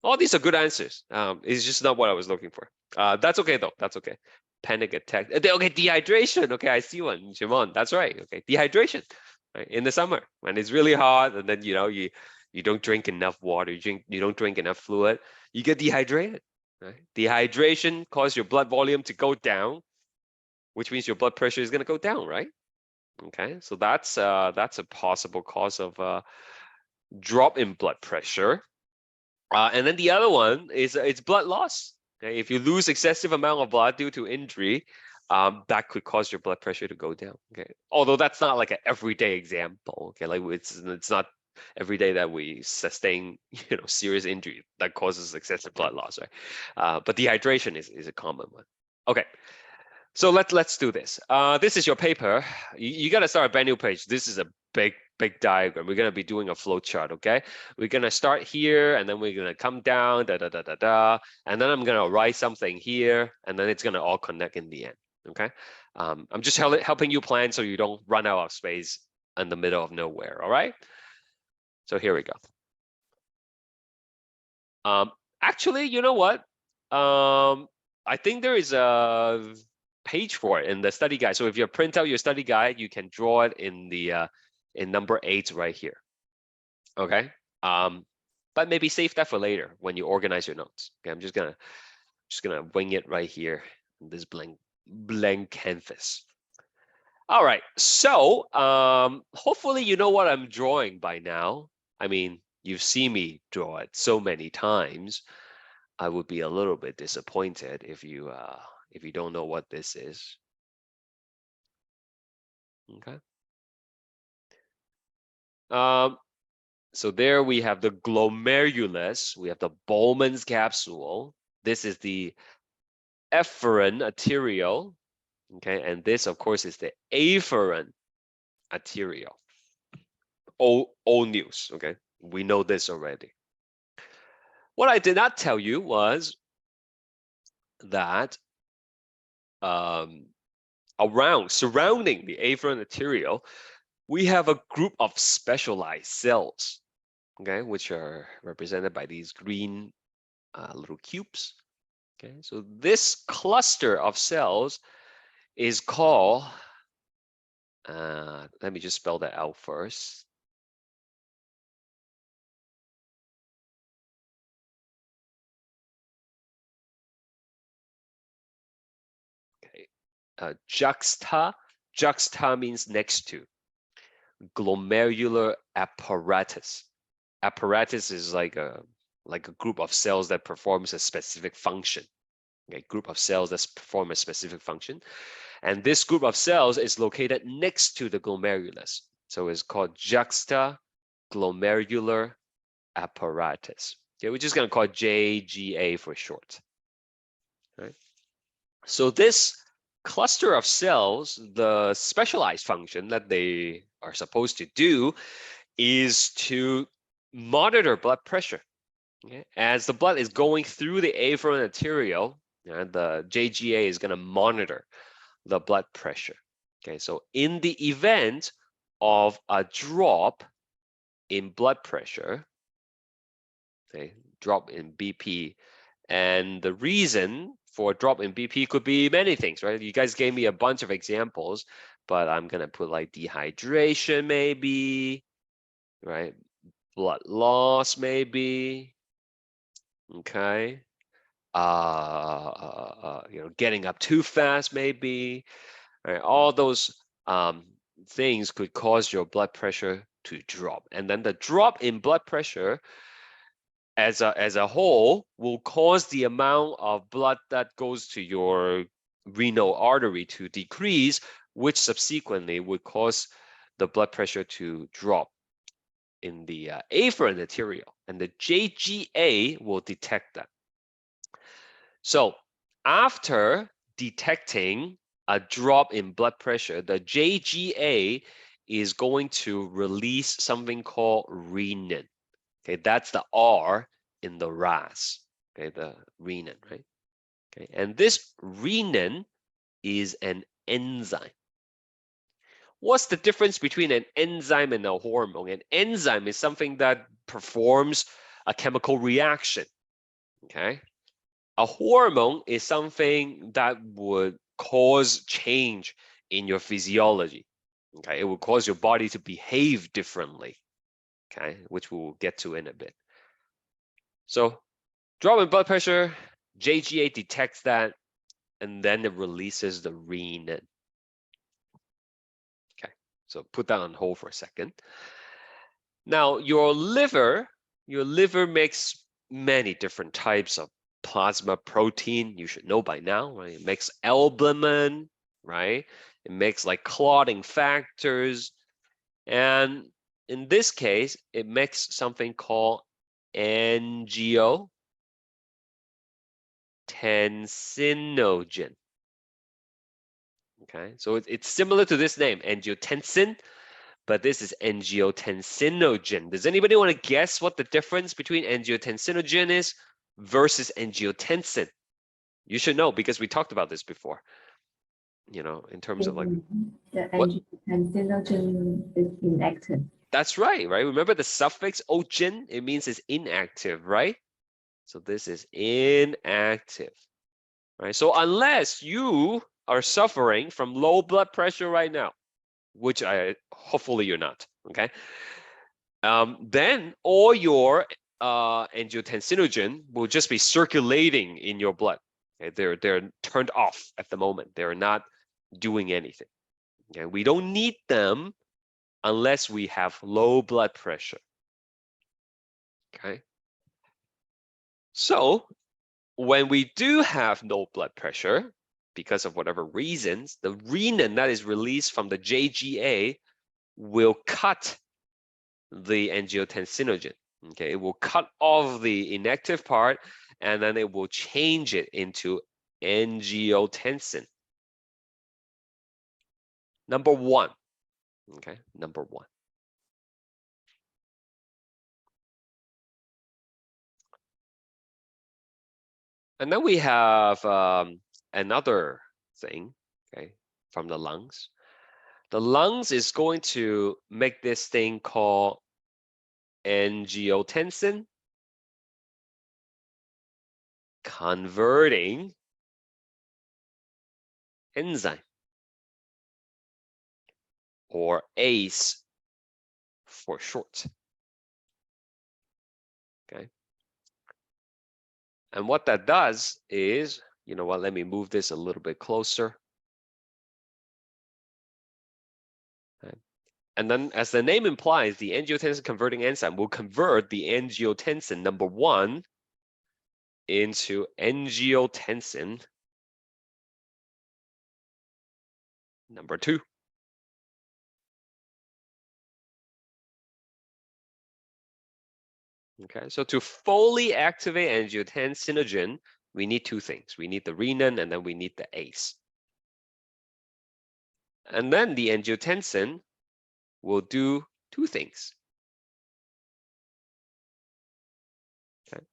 All these are good answers. It's just not what I was looking for. That's okay though. That's okay. Panic attack. Okay, dehydration. Okay, I see one. Shimon, that's right. Okay, dehydration. Right? In the summer when it's really hot, and then you don't drink enough water. You don't drink enough fluid. You get dehydrated. Right? Dehydration causes your blood volume to go down, which means your blood pressure is going to go down, right? Okay, so that's a possible cause of drop in blood pressure. And then the other one is it's blood loss. Okay? If you lose excessive amount of blood due to injury, that could cause your blood pressure to go down. Okay, although that's not like an everyday example. Okay, like it's not every day that we sustain serious injury that causes excessive blood loss, right? But dehydration is a common one. Okay. So let's do this. This is your paper. You got to start a brand new page. This is a big diagram. We're gonna be doing a flow chart. Okay, we're gonna start here, and then we're gonna come down, and then I'm gonna write something here, and then it's gonna all connect in the end. Okay, I'm just helping you plan so you don't run out of space in the middle of nowhere. All right. So here we go. Actually, you know what? I think there is a page for it in the study guide. So if you print out your study guide, you can draw it in the in number 8 right here. Okay. But maybe save that for later when you organize your notes. Okay, I'm just gonna wing it right here in this blank canvas. All right. So hopefully you know what I'm drawing by now. I mean, you've seen me draw it so many times. I would be a little bit disappointed if you don't know what this is. Okay. So there we have the glomerulus. We have the Bowman's capsule. This is the efferent arteriole. Okay, and this, of course, is the afferent arteriole. Old news. Okay, we know this already. What I did not tell you was that surrounding the afferent arteriole, we have a group of specialized cells, okay, which are represented by these green little cubes. Okay, so this cluster of cells is called, let me just spell that out first. Okay, juxta means next to. Glomerular apparatus. Apparatus is like a group of cells that performs a specific function. Okay, group of cells that perform a specific function. And this group of cells is located next to the glomerulus. So it's called juxtaglomerular apparatus. Okay, we're just going to call it JGA for short. Right? So this cluster of cells, the specialized function that they are supposed to do is to monitor blood pressure. Okay? As the blood is going through the afferent arteriole, the JGA is going to monitor the blood pressure. Okay, so in the event of a drop in blood pressure, okay, drop in BP, and the reason for a drop in BP could be many things, right? You guys gave me a bunch of examples, but I'm gonna put like dehydration maybe, right? Blood loss maybe, okay? Getting up too fast maybe, right? All those things could cause your blood pressure to drop, and then the drop in blood pressure as a whole will cause the amount of blood that goes to your renal artery to decrease, which subsequently would cause the blood pressure to drop in the afferent arteriole, and the JGA will detect that. So after detecting a drop in blood pressure, the JGA is going to release something called renin. Okay, that's the R in the RAS, okay, the renin, right? Okay, and this renin is an enzyme. What's the difference between an enzyme and a hormone? An enzyme is something that performs a chemical reaction, okay? A hormone is something that would cause change in your physiology, okay? It will cause your body to behave differently, okay? Which we will get to in a bit. So drop in blood pressure, JGA detects that, and then it releases the renin. Okay, so put that on hold for a second. Now, your liver makes many different types of plasma protein. You should know by now, right? It makes albumin, right? It makes like clotting factors. And in this case, it makes something called angiotensinogen. Okay, so it's similar to this name, angiotensin, but this is angiotensinogen. Does anybody want to guess what the difference between angiotensinogen is versus angiotensin? You should know because we talked about this before. You know, in terms of like the what? angiotensinogen is inactive. That's right? Remember the suffix ogen? It means it's inactive, right? So this is inactive, right? So unless you are suffering from low blood pressure right now, which hopefully you're not, okay? Then all your angiotensinogen will just be circulating in your blood. Okay? They're turned off at the moment. They're not doing anything. Okay? We don't need them unless we have low blood pressure. Okay. So when we do have low blood pressure, because of whatever reasons, the renin that is released from the JGA will cut the angiotensinogen. Okay, it will cut off the inactive part and then it will change it into angiotensin. Number one. Okay, number one. And then we have another thing, okay, from the lungs. The lungs is going to make this thing called angiotensin converting enzyme, or ACE for short. Okay. And what that does is, you know what, let me move this a little bit closer. Okay. And then as the name implies, the angiotensin converting enzyme will convert the angiotensin number one into angiotensin number two. Okay, so to fully activate angiotensinogen, we need two things. We need the renin and then we need the ACE. And then the angiotensin will do two things. Okay.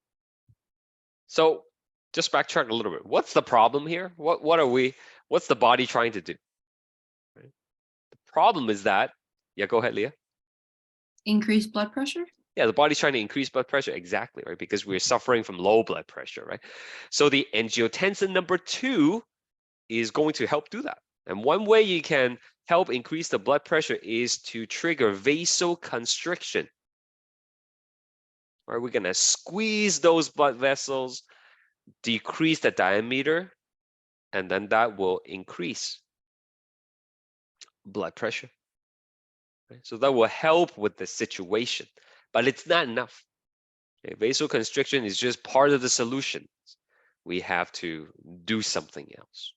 So just backtrack a little bit. What's the problem here? What's the body trying to do? Right? The problem is that, yeah, go ahead, Leah. Increase blood pressure? Yeah, the body's trying to increase blood pressure, exactly, right? Because we're suffering from low blood pressure, right? So the angiotensin number two is going to help do that. And one way you can help increase the blood pressure is to trigger vasoconstriction. Right, we're gonna squeeze those blood vessels, decrease the diameter, and then that will increase blood pressure. Right? So that will help with the situation, but it's not enough. Okay? Vasoconstriction is just part of the solution. We have to do something else.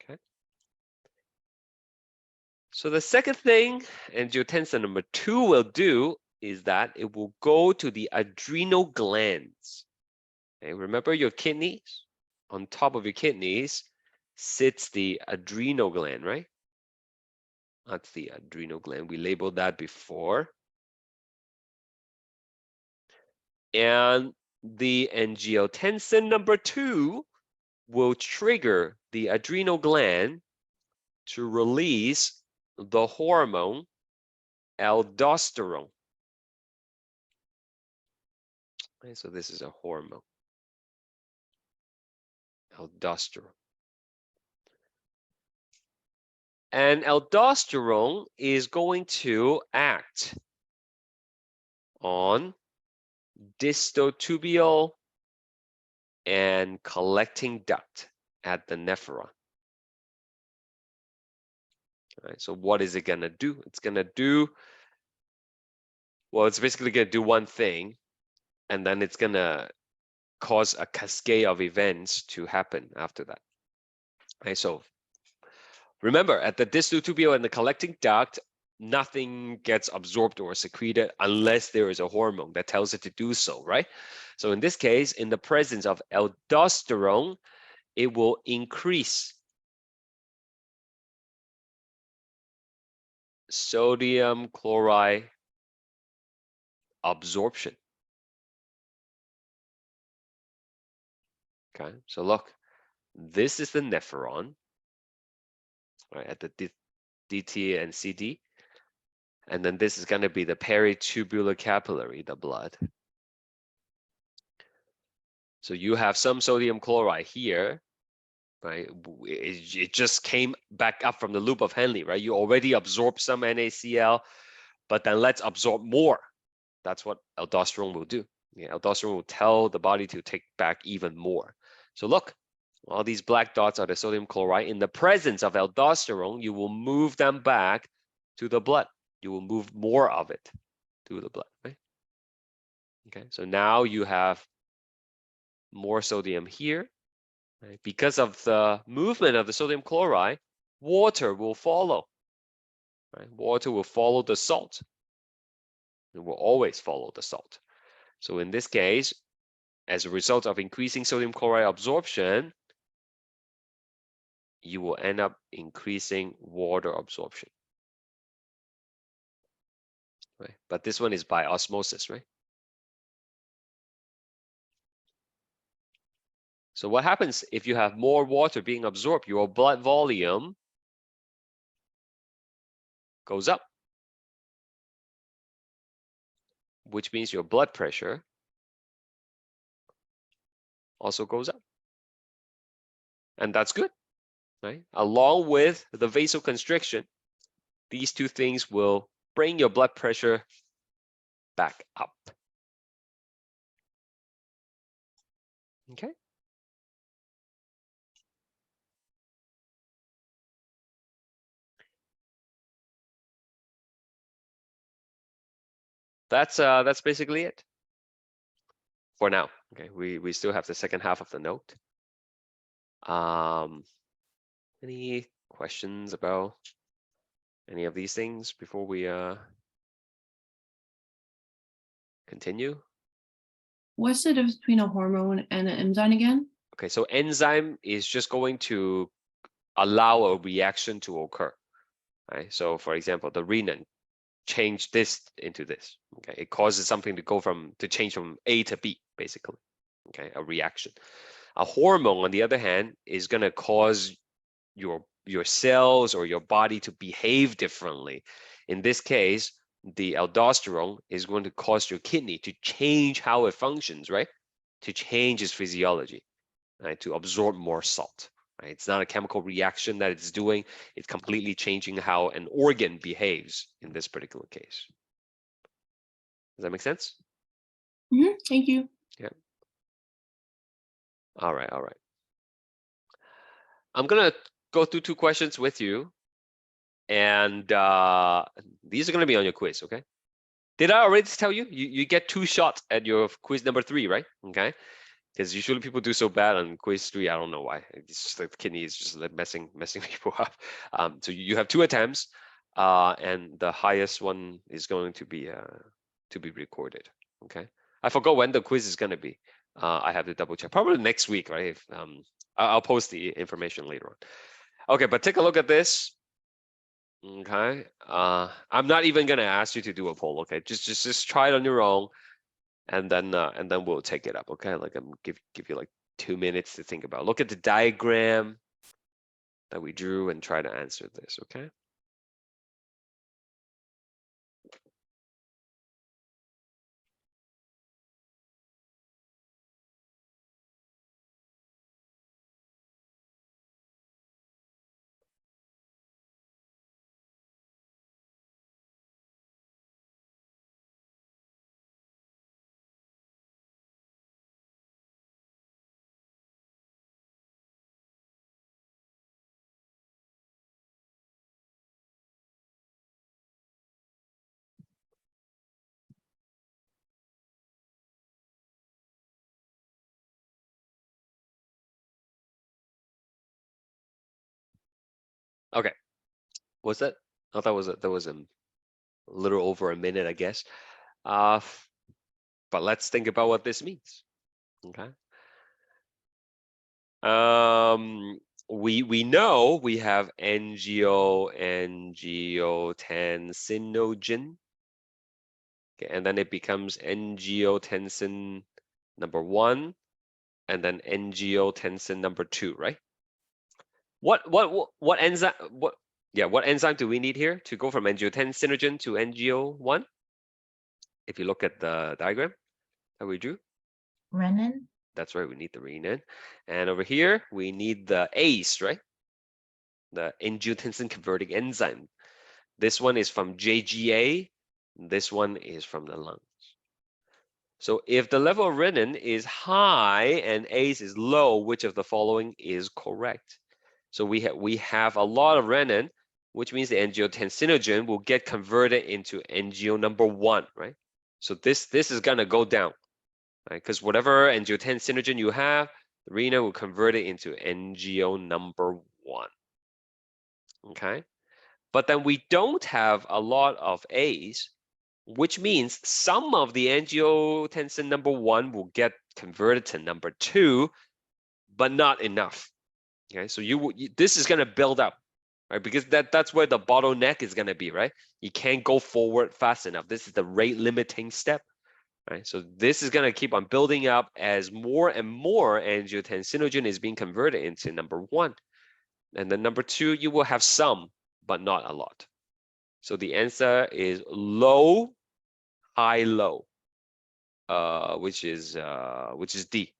Okay. So the second thing angiotensin number two will do is that it will go to the adrenal glands. Okay, remember your kidneys? On top of your kidneys sits the adrenal gland, right? That's the adrenal gland. We labeled that before. And the angiotensin number 2 will trigger the adrenal gland to release the hormone aldosterone. Okay, so this is a hormone, aldosterone. And aldosterone is going to act on distotibial and collecting duct at the nephron. All right, so what is it going to do? It's going to do, well, it's basically going to do one thing, and then it's going to cause a cascade of events to happen after that. Okay, so remember, at the distotibial and the collecting duct, nothing gets absorbed or secreted unless there is a hormone that tells it to do so, right? So in this case, in the presence of aldosterone, it will increase sodium chloride absorption. Okay, so look, this is the nephron, right, at the DT and CD. And then this is going to be the peritubular capillary, the blood. So you have some sodium chloride here, right? It just came back up from the loop of Henle, right? You already absorbed some NaCl, but then let's absorb more. That's what aldosterone will do. Yeah, aldosterone will tell the body to take back even more. So look, all these black dots are the sodium chloride. In the presence of aldosterone, you will move them back to the blood. You will move more of it to the blood, right? Okay, so now you have more sodium here. Right? Because of the movement of the sodium chloride, water will follow. Right? Water will follow the salt. It will always follow the salt. So in this case, as a result of increasing sodium chloride absorption, you will end up increasing water absorption. Right? But this one is by osmosis, right? So what happens if you have more water being absorbed? Your blood volume goes up, which means your blood pressure also goes up. And that's good, right? Along with the vasoconstriction, these two things will bring your blood pressure back up. Okay. That's basically it for now. Okay, we still have the second half of the note. Any questions about any of these things before we continue? What's the difference between a hormone and an enzyme again? Okay, so enzyme is just going to allow a reaction to occur. Right? So for example, the renin change this into this. Okay, it causes something to change from A to B, basically. Okay, a reaction. A hormone, on the other hand, is going to cause your cells or your body to behave differently. In this case, the aldosterone is going to cause your kidney to change how it functions, right? To change its physiology, right? To absorb more salt. Right? It's not a chemical reaction that it's doing. It's completely changing how an organ behaves in this particular case. Does that make sense? Thank you. Yeah. All right. All right. I'm going to go through 2 questions with you. And these are going to be on your quiz, okay? Did I already tell you? You get 2 shots at your quiz number 3, right? Okay. Because usually people do so bad on quiz 3. I don't know why. It's just like the kidney is just like messing people up. So you have 2 attempts, and the highest one is going to be recorded. Okay. I forgot when the quiz is going to be. I have to double check. Probably next week, right? If, I'll post the information later on. Okay, but take a look at this. Okay. I'm not even going to ask you to do a poll. Okay. Just try it on your own. and then we'll take it up. Okay, like I'm give you like 2 minutes to think about. Look at the diagram that we drew and try to answer this. Okay. Okay. Was that? Oh, that was a little over a minute, I guess. But let's think about what this means. Okay. We know we have angiotensinogen. Okay, and then it becomes angiotensin number 1, and then angiotensin number 2, right? What enzyme? What enzyme do we need here to go from angiotensinogen to angio1? If you look at the diagram that we drew, Renin, that's right. We need the renin, and over here we need the ACE, right? The angiotensin converting enzyme. This one is from JGA. This one is from the lungs. So if the level of renin is high and ACE is low, which of the following is correct? So we have a lot of renin, which means the angiotensinogen will get converted into angio number 1, right? So this is gonna go down, right? Because whatever angiotensinogen you have, the renin will convert it into angio number 1. Okay, but then we don't have a lot of A's, which means some of the angiotensin number 1 will get converted to number 2, but not enough. Okay, so this is going to build up, right? Because that's where the bottleneck is going to be, right? You can't go forward fast enough. This is the rate limiting step, right? So this is going to keep on building up as more and more angiotensinogen is being converted into number 1. And then number 2, you will have some, but not a lot. So the answer is low, high, low, which is D.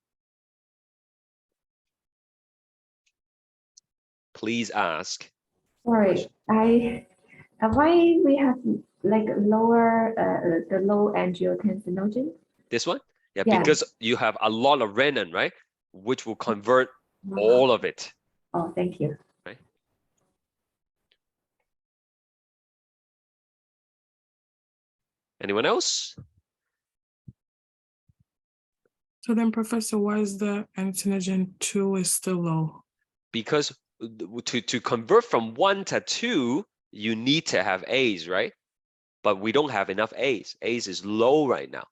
Please ask. Sorry, why we have like lower the low angiotensinogen? This one? Yeah, Yeah. because you have a lot of renin, right? Which will convert all of it, Oh, thank you. right? Anyone else? So then, Professor, why is the antigen 2 is still low? Because to convert from 1 to 2, you need to have A's, right? But we don't have enough A's. A's is low right now.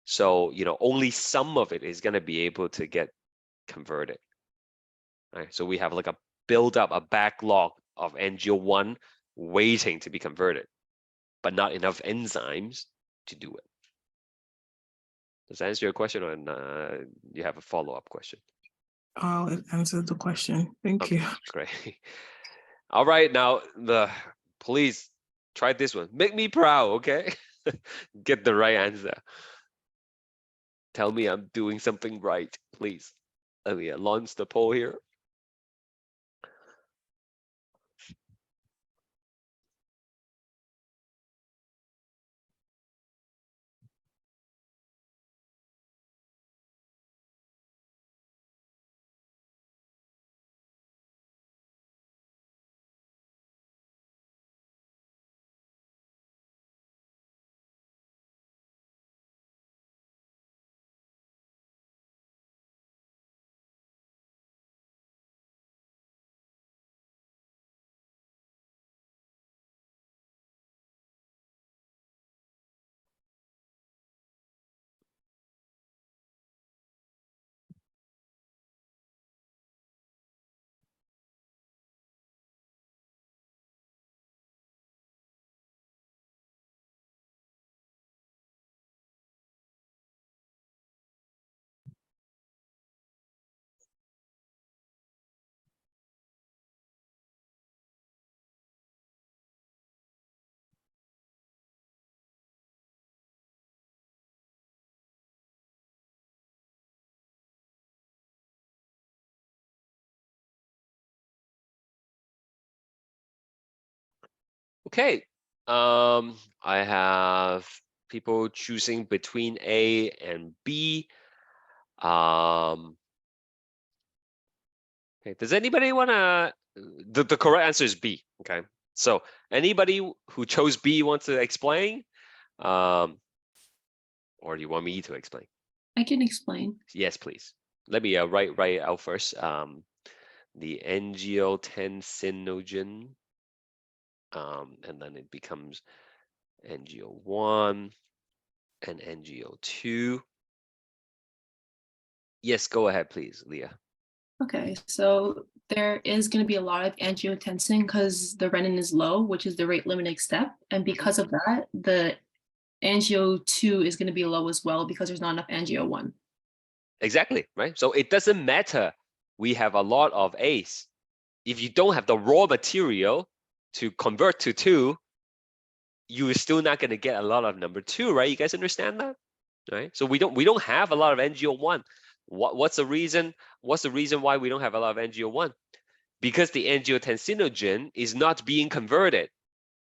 So, only some of it is going to be able to get converted. Right? So we have like a build up, a backlog of angio 1 waiting to be converted, but not enough enzymes to do it. Does that answer your question, or you have a follow-up question? Oh, it answered the question. Thank you. Great. All right, now please try this one. Make me proud, okay? Get the right answer. Tell me I'm doing something right, please. Let me launch the poll here. Okay, I have people choosing between A and B. Okay, does anybody wanna? The correct answer is B. Okay, so anybody who chose B wants to explain, or do you want me to explain? I can explain. Yes, please. Let me write out first. The angiotensinogen, and then it becomes NGO1 and NGO2. Yes, go ahead, please, Leah. Okay, so there is going to be a lot of angiotensin because the renin is low, which is the rate limiting step. And because of that, the angio2 is going to be low as well because there's not enough angio1. Exactly, right? So it doesn't matter. We have a lot of A's. If you don't have the raw material to convert to 2, you're still not going to get a lot of number 2, right? You guys understand that? Right? So we don't have a lot of NGO1. What's the reason? What's the reason why we don't have a lot of NGO1? Because the angiotensinogen is not being converted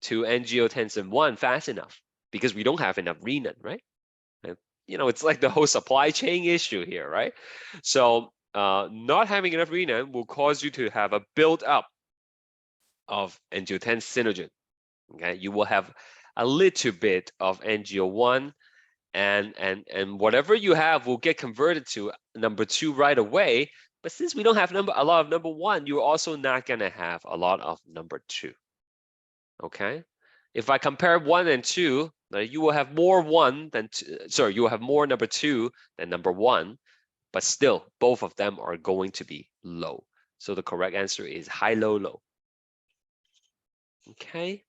to angiotensin 1 fast enough because we don't have enough renin, right? And, you know, it's like the whole supply chain issue here, right? So not having enough renin will cause you to have a build-up of angiotensinogen. Okay, you will have a little bit of NGO1, and whatever you have will get converted to number 2 right away. But since we don't have a lot of number 1, you're also not gonna have a lot of number 2. Okay, if I compare 1 and 2, you will have more 1 than sorry, you will have more number 2 than number 1, but still both of them are going to be low. So the correct answer is high, low, low. Okay.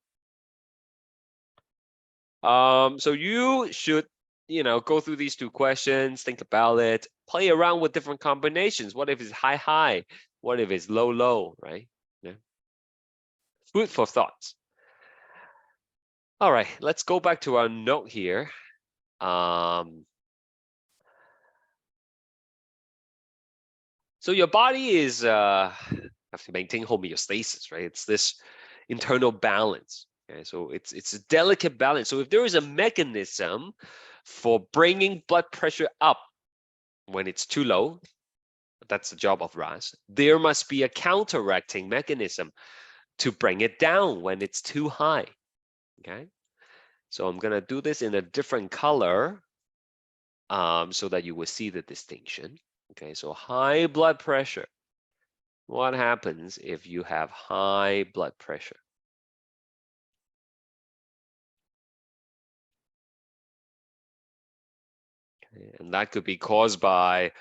So you should, you know, go through these 2 questions, think about it, play around with different combinations. What if it's high, high? What if it's low, low, right? Yeah. Food for thought. All right, let's go back to our note here. So your body is have to maintain homeostasis, right? It's this internal balance. Okay, so it's a delicate balance. So if there is a mechanism for bringing blood pressure up when it's too low, that's the job of RAS. There must be a counteracting mechanism to bring it down when it's too high. Okay, so I'm gonna do this in a different color so that you will see the distinction. Okay, so high blood pressure. What happens if you have high blood pressure? Okay, and that could be caused by,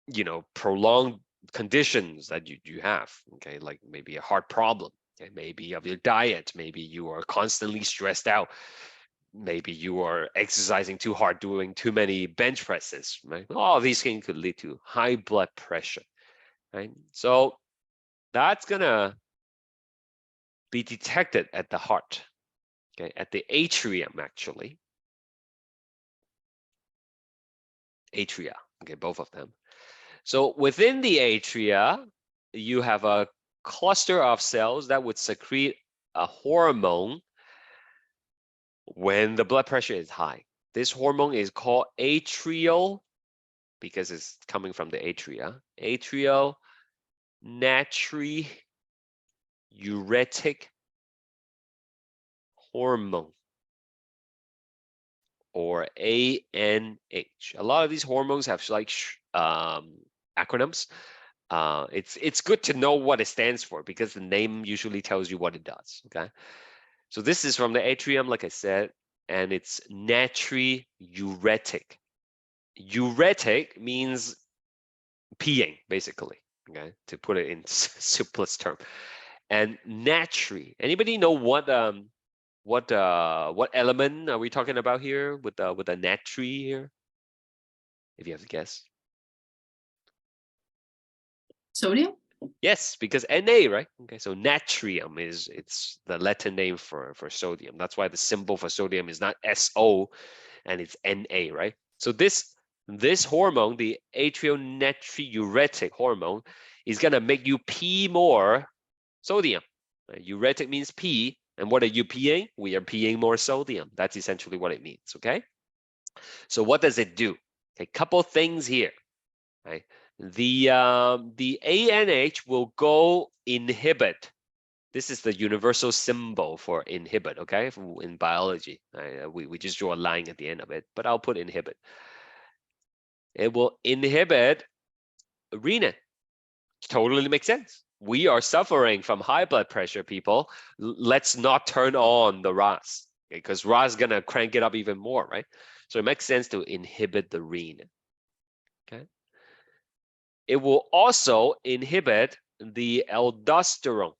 you know, prolonged conditions that you have. Okay, like maybe a heart problem. Okay, maybe of your diet. Maybe you are constantly stressed out. Maybe you are exercising too hard, doing too many bench presses. Right? All these things could lead to high blood pressure. Right? So that's gonna be detected at the heart. Okay, at the atrium actually. Atria. Okay, both of them. So within the atria, you have a cluster of cells that would secrete a hormone when the blood pressure is high. This hormone is called atrial, because it's coming from the atria, atrial natriuretic hormone, or ANH. A lot of these hormones have like acronyms. It's good to know what it stands for because the name usually tells you what it does. Okay, so this is from the atrium, like I said, and it's natriuretic. Uretic means peeing, basically. Okay, to put it in simplest term. And natri. Anybody know what element are we talking about here with the natri here? If you have to guess. Sodium? Yes, because Na, right? Okay, so natrium it's the Latin name for sodium. That's why the symbol for sodium is not SO and it's Na, right? So this hormone, the atrial natriuretic hormone, is gonna make you pee more sodium. Uretic means pee, And what are you peeing? We are peeing more sodium. That's essentially what it means, okay? So what does it do? A couple things here, right? The ANH will go inhibit. This is the universal symbol for inhibit, okay? In biology, we just draw a line at the end of it, but I'll put inhibit. It will inhibit renin. Totally makes sense. We are suffering from high blood pressure, people. Let's not turn on the RAS, because RAS is gonna crank it up even more, right? So it makes sense to inhibit the renin, okay? It will also inhibit the aldosterone.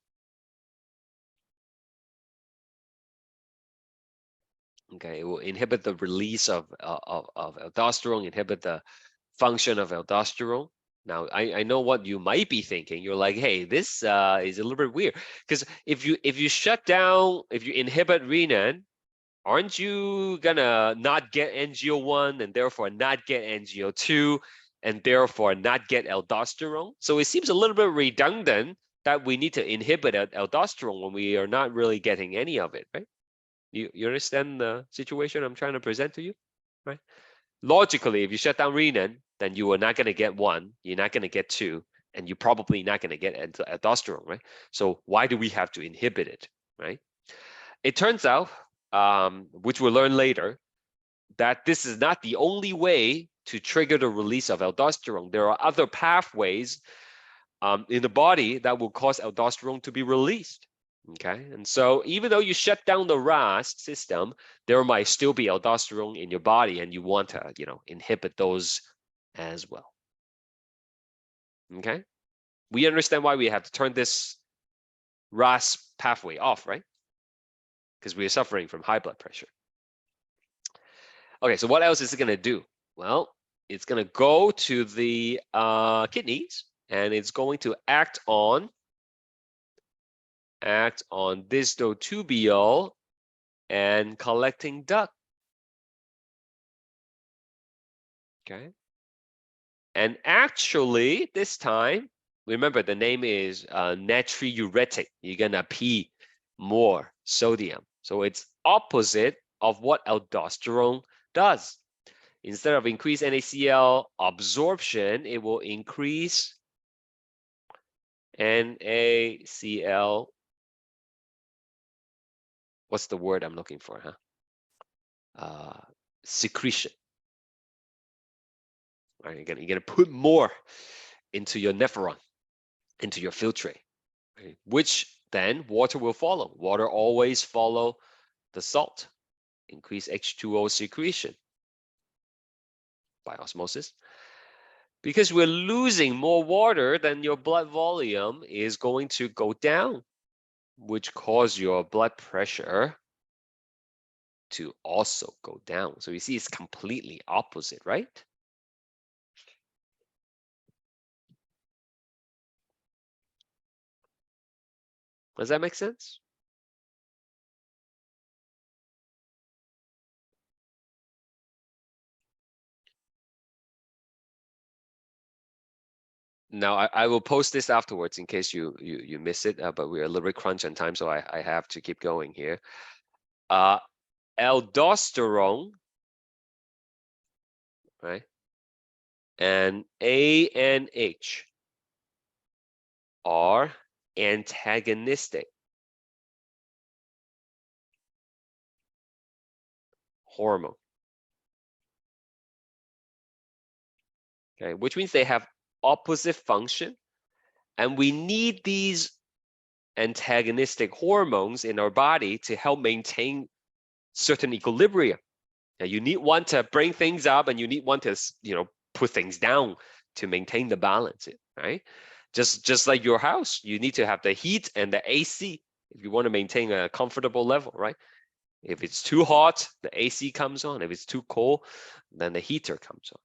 Okay, it will inhibit the release of aldosterone, inhibit the function of aldosterone. Now, I know what you might be thinking. You're like, hey, this is a little bit weird, because if you shut down, if you inhibit renin, aren't you gonna not get NGO1 and therefore not get NGO2 and therefore not get aldosterone? So it seems a little bit redundant that we need to inhibit aldosterone when we are not really getting any of it, right? You understand the situation I'm trying to present to you, right? Logically, if you shut down renin, then you are not going to get 1, you're not going to get 2, and you're probably not going to get aldosterone, right? So why do we have to inhibit it, right? It turns out, which we'll learn later, that this is not the only way to trigger the release of aldosterone. There are other pathways in the body that will cause aldosterone to be released. Okay, and so even though you shut down the RAS system, there might still be aldosterone in your body, and you want to, inhibit those as well. Okay, we understand why we have to turn this RAS pathway off, right? Because we are suffering from high blood pressure. Okay, so what else is it going to do? Well, it's going to go to the kidneys, and it's going to act on distal tubule and collecting duct. Okay. And actually, this time, remember the name is natriuretic. You're gonna pee more sodium. So it's opposite of what aldosterone does. Instead of increase NaCl absorption, it will increase NaCl. What's the word I'm looking for, huh? Secretion. Right, you're gonna put more into your nephron, into your filtrate, right? Which then water will follow. Water always follow the salt. Increase H2O secretion by osmosis. Because we're losing more water, then your blood volume is going to go down, which cause your blood pressure to also go down. So you see, it's completely opposite, right? Does that make sense? Now I will post this afterwards in case you miss it, but we're a little bit crunch on time, so I have to keep going here. Aldosterone, right, and ANH are antagonistic hormone. Okay, which means they have opposite function, and we need these antagonistic hormones in our body to help maintain certain equilibrium. Now, you need one to bring things up, and you need one to, put things down to maintain the balance, right? Just like your house, you need to have the heat and the AC if you want to maintain a comfortable level, right? If it's too hot, the AC comes on. If it's too cold, then the heater comes on.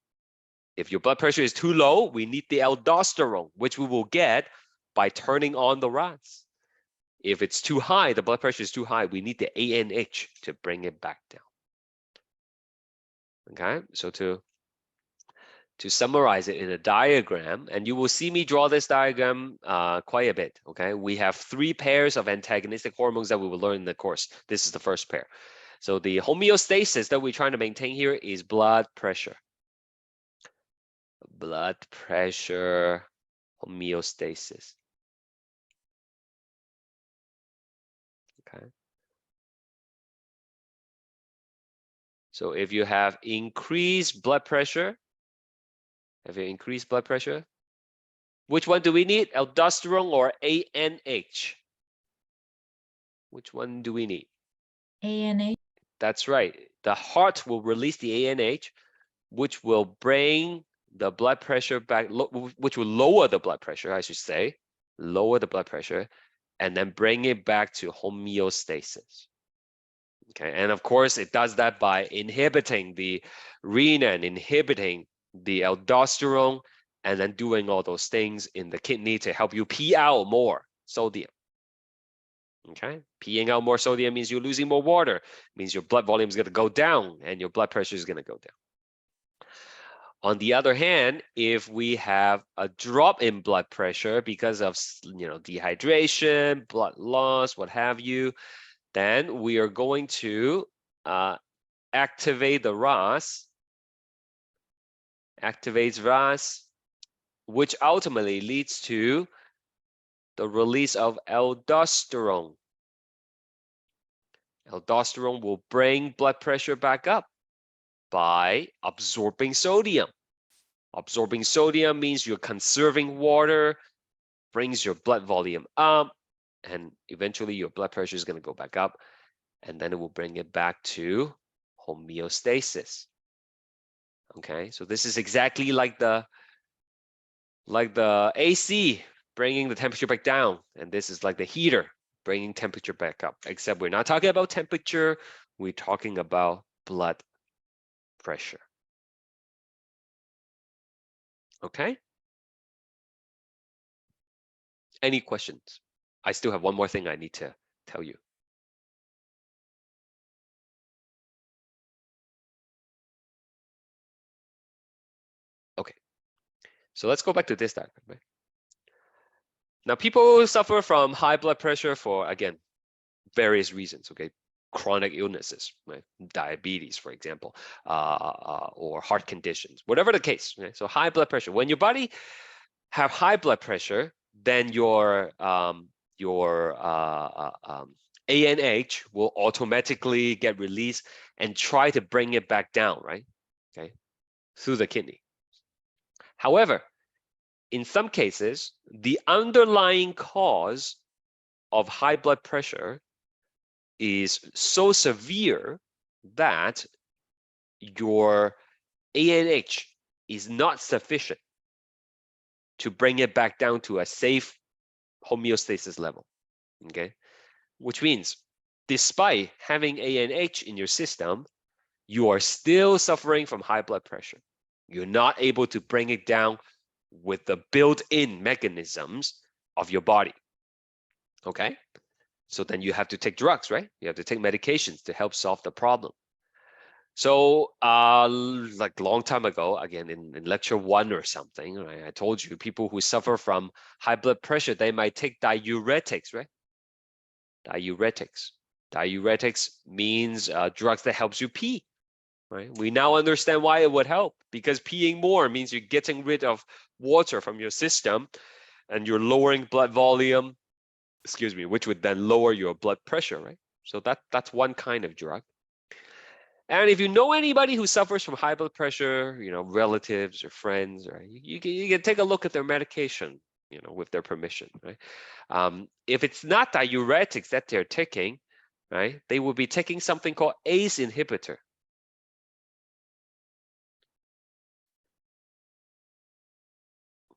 If your blood pressure is too low, we need the aldosterone, which we will get by turning on the RAS. If it's too high, the blood pressure is too high, we need the ANH to bring it back down. Okay, so to to summarize it in a diagram, and you will see me draw this diagram quite a bit, okay? We have 3 pairs of antagonistic hormones that we will learn in the course. This is the first pair. So the homeostasis that we're trying to maintain here is blood pressure. Blood pressure homeostasis. Okay. So if you have increased blood pressure, which one do we need? Aldosterone or ANH? Which one do we need? ANH. That's right. The heart will release the ANH, which will bring the blood pressure back, which will lower the blood pressure, I should say, lower the blood pressure, and then bring it back to homeostasis. Okay, and of course, it does that by inhibiting the renin, inhibiting the aldosterone, and then doing all those things in the kidney to help you pee out more sodium. Okay, peeing out more sodium means you're losing more water, means your blood volume is going to go down and your blood pressure is going to go down. On the other hand, if we have a drop in blood pressure because of dehydration, blood loss, what have you, then we are going to activate the RAS, activates RAS, which ultimately leads to the release of aldosterone. Aldosterone will bring blood pressure back up by absorbing sodium. Absorbing sodium means you're conserving water, brings your blood volume up, and eventually your blood pressure is going to go back up, and then it will bring it back to homeostasis. Okay, so this is exactly like the AC bringing the temperature back down, and this is like the heater bringing temperature back up, except we're not talking about temperature, we're talking about blood pressure. Okay, any questions? I still have one more thing I need to tell you. Okay, so let's go back to this diagram. Right? Now, people suffer from high blood pressure for, again, various reasons, okay? Chronic illnesses, right? Diabetes, for example, or heart conditions, whatever the case. Okay? So high blood pressure. When your body have high blood pressure, then your ANH will automatically get released and try to bring it back down, right? Okay, through the kidney. However, in some cases, the underlying cause of high blood pressure is so severe that your ANH is not sufficient to bring it back down to a safe homeostasis level, okay? Which means despite having ANH in your system, you are still suffering from high blood pressure. You're not able to bring it down with the built-in mechanisms of your body, okay? So then you have to take drugs, right? You have to take medications to help solve the problem. So like a long time ago, again, in lecture 1 or something, right, I told you people who suffer from high blood pressure, they might take diuretics, right? Diuretics. Diuretics means drugs that helps you pee, right? We now understand why it would help, because peeing more means you're getting rid of water from your system and you're lowering blood volume, excuse me, which would then lower your blood pressure, right? So that's one kind of drug. And if you know anybody who suffers from high blood pressure, relatives or friends, right, you can take a look at their medication, with their permission, right? If it's not diuretics that they're taking, right, they will be taking something called ACE inhibitor.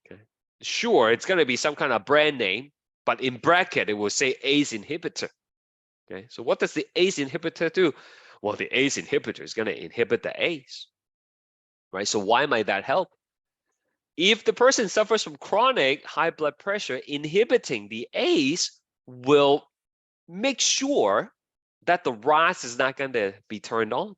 Okay, sure, it's going to be some kind of brand name, but in bracket it will say ACE inhibitor. Okay, so what does the ACE inhibitor do? Well, the ACE inhibitor is going to inhibit the ACE, right? So why might that help? If the person suffers from chronic high blood pressure, inhibiting the ACE will make sure that the RAS is not going to be turned on,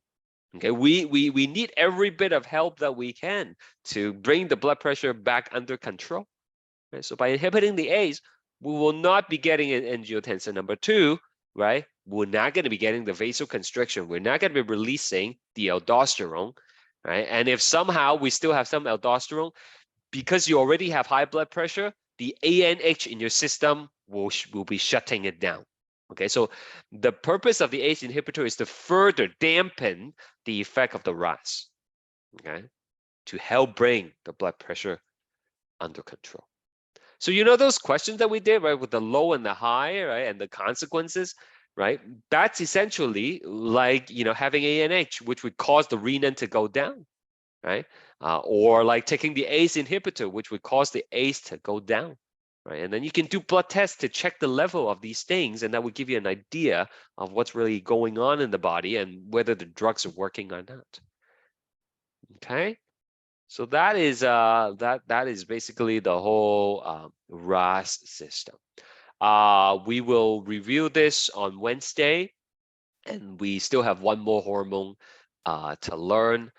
Okay, we need every bit of help that we can to bring the blood pressure back under control. Right? So by inhibiting the ACE, we will not be getting an angiotensin number 2, right? We're not going to be getting the vasoconstriction. We're not going to be releasing the aldosterone, right? And if somehow we still have some aldosterone, because you already have high blood pressure, the ANH in your system will be shutting it down. Okay, so the purpose of the ACE inhibitor is to further dampen the effect of the RAS, okay, to help bring the blood pressure under control. So you know those questions that we did, right, with the low and the high, right, and the consequences, right? That's essentially like, you know, having ANH, which would cause the renin to go down, right? Or like taking the ACE inhibitor, which would cause the ACE to go down, right? And then you can do blood tests to check the level of these things, and that would give you an idea of what's really going on in the body and whether the drugs are working or not. Okay, so that is that is basically the whole RAS system. We will review this on Wednesday, and we still have one more hormone to learn.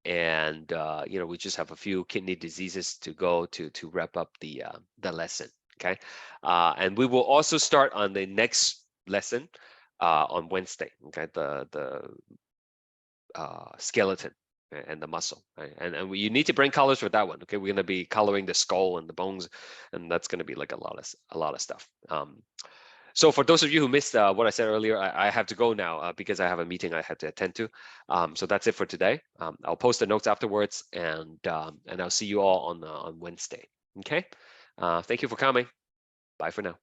And you know, we just have a few kidney diseases to go to wrap up the lesson. Okay, and we will also start on the next lesson on Wednesday. Okay, the skeleton and the muscle, right? And you need to bring colors for that one. Okay, we're going to be coloring the skull and the bones, and that's going to be like a lot of stuff. So for those of you who missed what I said earlier, I have to go now because I have a meeting I had to attend to. So that's it for today. I'll post the notes afterwards, and I'll see you all on Wednesday. Okay. Thank you for coming. Bye for now.